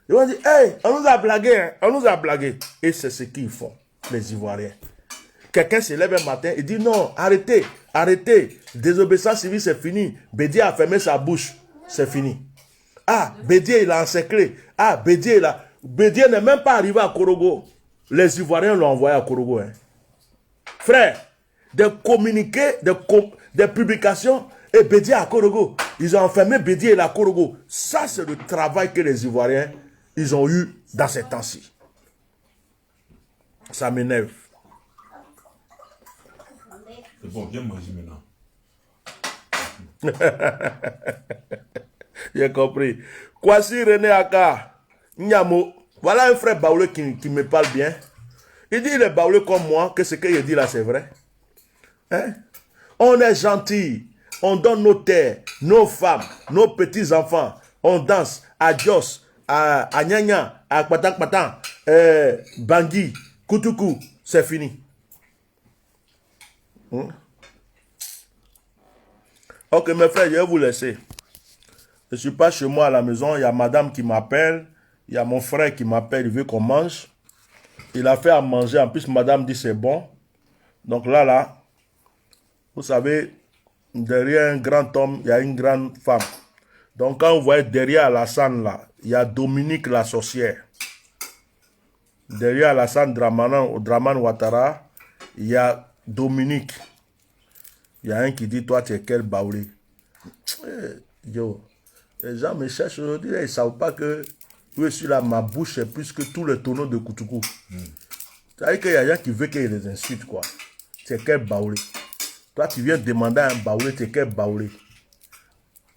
Ils vont dire, hey, on nous a blagué, hein? On nous a blagué. Et c'est ce qu'ils font, les Ivoiriens. Quelqu'un se lève un matin et dit, non, arrêtez, arrêtez. Désobéissance civile, c'est fini. Bédier a fermé sa bouche, c'est fini. Ah, Bédier, il a encerclé. Ah, Bédier, Bédier n'est même pas arrivé à Korogo. Les Ivoiriens l'ont envoyé à Korogo. Hein. Frère, des communiqués, des publications, et Bédier à Korogo. Ils ont enfermé Bédier et la Korogo. Ça, c'est le travail que les Ivoiriens, ils ont eu dans ces temps-ci. Ça m'énerve. C'est bon, viens manger maintenant. J'ai compris. Kwasi René Aka, Nyamo, voilà un frère baoulé qui me parle bien. Il dit il est baoulé comme moi, que ce qu'il dit là c'est vrai. Hein? On est gentil, on donne nos terres, nos femmes, nos petits-enfants, on danse à Dios, à Nyanya, à Kpatan Kpatan, Bangui, Koutoukou, c'est fini. Ok mes frères, je vais vous laisser. Je ne suis pas chez moi à la maison, il y a madame qui m'appelle, il y a mon frère qui m'appelle, il veut qu'on mange. Il a fait à manger, en plus madame dit c'est bon. Donc là, vous savez, derrière un grand homme, il y a une grande femme. Donc quand vous voyez derrière Alassane là, il y a Dominique la sorcière. Derrière Alassane Draman Ouattara, il y a Dominique. Il y a un qui dit, toi tu es quel baoulé. Yo. Les gens me cherchent aujourd'hui, ils ne savent pas que je suis là, ma bouche est plus que tous les tonneaux de Koutoukou. C'est-à-dire qu'il y a des gens qui veulent qu'ils les insultent, quoi. C'est quel baoulé. Toi, tu viens demander à un baoulé, c'est quel baoulé.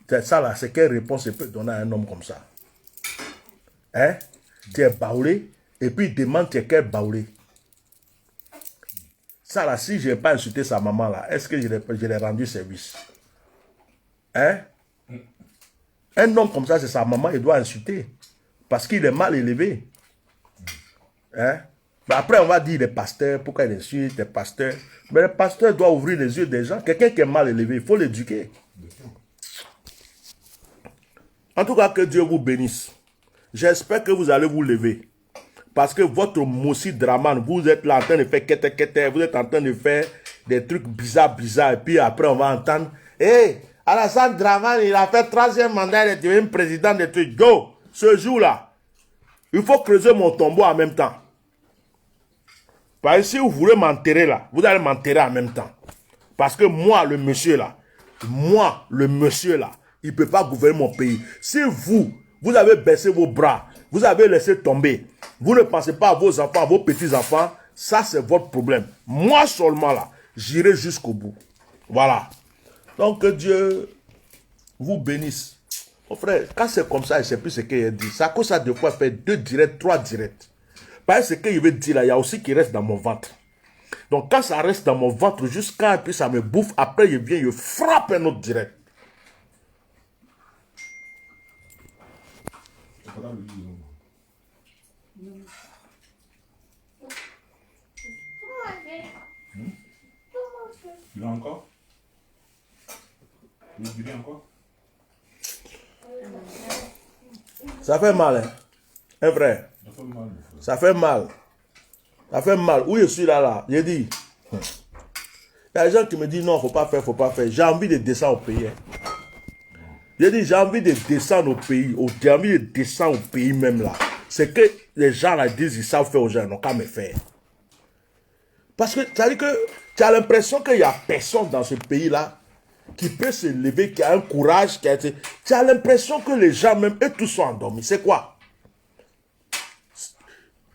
C'est ça là, c'est quelle réponse je peux donner à un homme comme ça. Hein? Tu es baoulé, et puis il demande tu es quel baoulé. Ça là, si je n'ai pas insulté sa maman là, est-ce que je l'ai rendu service? Hein? Un homme comme ça, c'est sa maman, il doit insulter. Parce qu'il est mal élevé. Hein? Mais après, on va dire les pasteurs, pourquoi il insulte les pasteurs? Mais le pasteur doit ouvrir les yeux des gens. Quelqu'un qui est mal élevé, il faut l'éduquer. En tout cas, que Dieu vous bénisse. J'espère que vous allez vous lever. Parce que votre Moussi Draman, vous êtes là en train de faire kete, vous êtes en train de faire des trucs bizarres. Et puis après, on va entendre, hé, Alassane Draman, il a fait 3e mandat, il est devenu président des trucs. Go, ce jour-là, il faut creuser mon tombeau en même temps. Parce que si vous voulez m'enterrer là, vous allez m'enterrer en même temps. Parce que moi, le monsieur là, il ne peut pas gouverner mon pays. Si vous avez baissé vos bras, vous avez laissé tomber, vous ne pensez pas à vos enfants, à vos petits-enfants, ça c'est votre problème. Moi seulement là, j'irai jusqu'au bout. Voilà. Donc que Dieu vous bénisse. Mon frère, quand c'est comme ça, je ne sais plus ce qu'il a dit. Ça cause ça de fois faire 2 directs, 3 directs. Parce que ce qu'il veut dire là, il y a aussi qui reste dans mon ventre. Donc quand ça reste dans mon ventre, jusqu'à puis ça me bouffe, après je viens, je frappe un autre direct. Tu l'as encore? Tu l'as encore? Ça fait mal, hein? Un frère. Ça fait mal. Ça fait mal. Ça fait mal. Où je suis là. J'ai dit. Il y a des gens qui me disent non, faut pas faire. J'ai envie de descendre au pays. Hein. J'ai dit, j'ai envie de descendre au pays. J'ai envie de descendre au pays même là. C'est que les gens là disent, ils savent faire aux gens, ils n'ont qu'à me faire. Parce que, ça veut dire que tu as l'impression qu'il n'y a personne dans ce pays-là qui peut se lever, qui a un courage, qui a été... Tu as l'impression que les gens même, eux tous sont endormis. C'est quoi?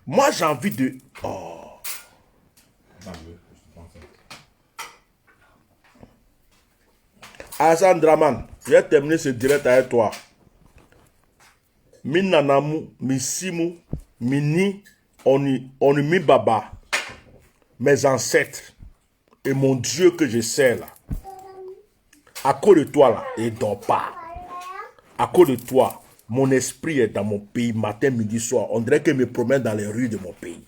Moi, j'ai envie de... Oh. Hassan Draman, je vais terminer ce direct avec toi. Minanamu, Misimu, Mini, Onimi Baba, mes ancêtres et mon Dieu que je sers là. À cause de toi là, il ne dort pas. À cause de toi, mon esprit est dans mon pays, matin, midi, soir. On dirait qu'il me promène dans les rues de mon pays.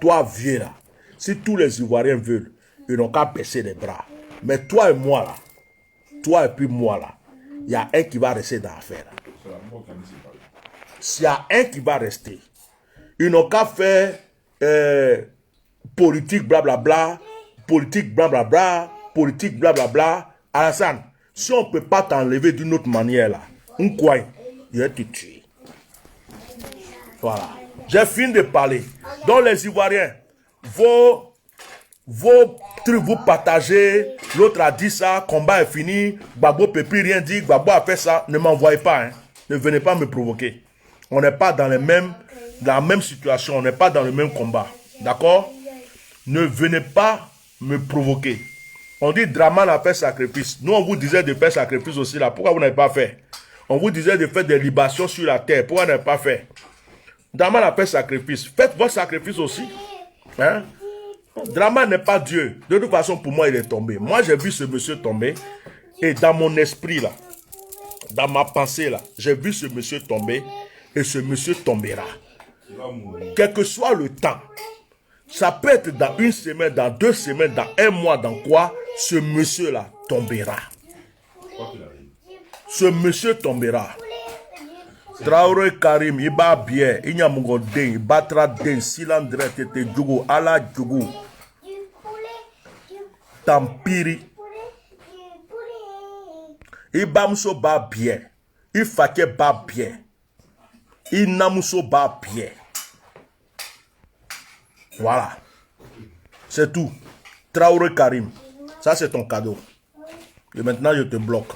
Toi, vieux là, si tous les Ivoiriens veulent, ils n'ont qu'à baisser les bras. Mais toi et moi là, toi et puis moi là, il y a un qui va rester dans l'affaire. S'il y a un qui va rester, ils n'ont qu'à faire politique blablabla, politique blablabla, politique blablabla. Alassane, si on ne peut pas t'enlever d'une autre manière là, il va te tuer. Voilà. J'ai fini de parler. Donc les Ivoiriens, vos trucs vous partagez, l'autre a dit ça, combat est fini, Gbagbo ne peut plus rien dire, Gbagbo a fait ça, ne m'envoyez pas, hein. Ne venez pas me provoquer. On n'est pas dans la même situation, on n'est pas dans le même combat. D'accord? Ne venez pas me provoquer. On dit Draman a fait sacrifice. Nous, on vous disait de faire sacrifice aussi là. Pourquoi vous n'avez pas fait? On vous disait de faire des libations sur la terre. Pourquoi vous n'avez pas fait? Draman a fait sacrifice. Faites votre sacrifice aussi. Hein? Draman n'est pas Dieu. De toute façon, pour moi, il est tombé. Moi, j'ai vu ce monsieur tomber. Et dans mon esprit là, dans ma pensée là, j'ai vu ce monsieur tomber. Et ce monsieur tombera. Quel que soit le temps. Ça peut être dans une semaine, dans 2 semaines, dans 1 mois, dans quoi, ce monsieur-là tombera. Ce monsieur tombera. Traoré Karim, il va bien, il n'y a mon den, il battra den, silandre, tete djougou, ala djougou. Tampiri. Il bamso ba bien, il fake ba bien, il namuso ba bien. Voilà. C'est tout. Traoré Karim. Ça, c'est ton cadeau. Et maintenant, je te bloque.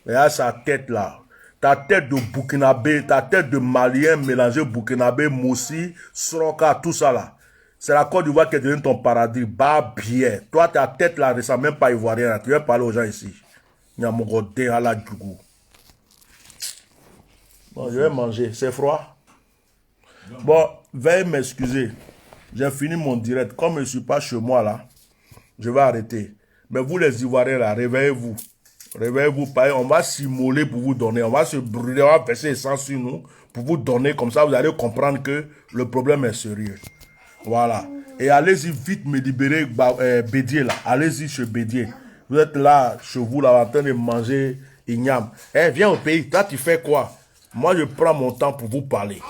Regarde sa tête là. Ta tête de Burkinabé, ta tête de Malien mélangé Burkinabé, Moussi, Sroka, tout ça là. C'est la Côte d'Ivoire qui est devenu ton paradis. Bah bien. Toi, ta tête là, ne ressemble même pas ivoirien. Là. Tu vas parler aux gens ici. Nyamogodé à la djougou. Bon, je vais manger. C'est froid. Bon, veuillez m'excuser. J'ai fini mon direct. Comme je ne suis pas chez moi là, je vais arrêter. Mais vous les Ivoiriens là, réveillez-vous. Réveillez-vous. On va s'immoler pour vous donner. On va se brûler, on va verser essence sur nous pour vous donner. Comme ça, vous allez comprendre que le problème est sérieux. Voilà. Et allez-y vite me libérer Bédier là. Allez-y chez Bédier. Vous êtes là, chez vous là, en train de manger igname. Eh, viens au pays. Toi, tu fais quoi? Moi, je prends mon temps pour vous parler.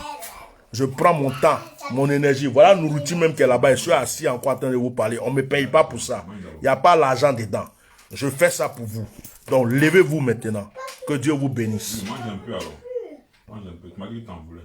Je prends mon temps, mon énergie. Voilà Nourouti même qui est là-bas. Je suis assis encore en train de vous parler. On ne me paye pas pour ça. Il n'y a pas l'argent dedans. Je fais ça pour vous. Donc, levez-vous maintenant. Que Dieu vous bénisse. Mange un peu alors. Mange un peu. Tu m'as dit que tu en voulais.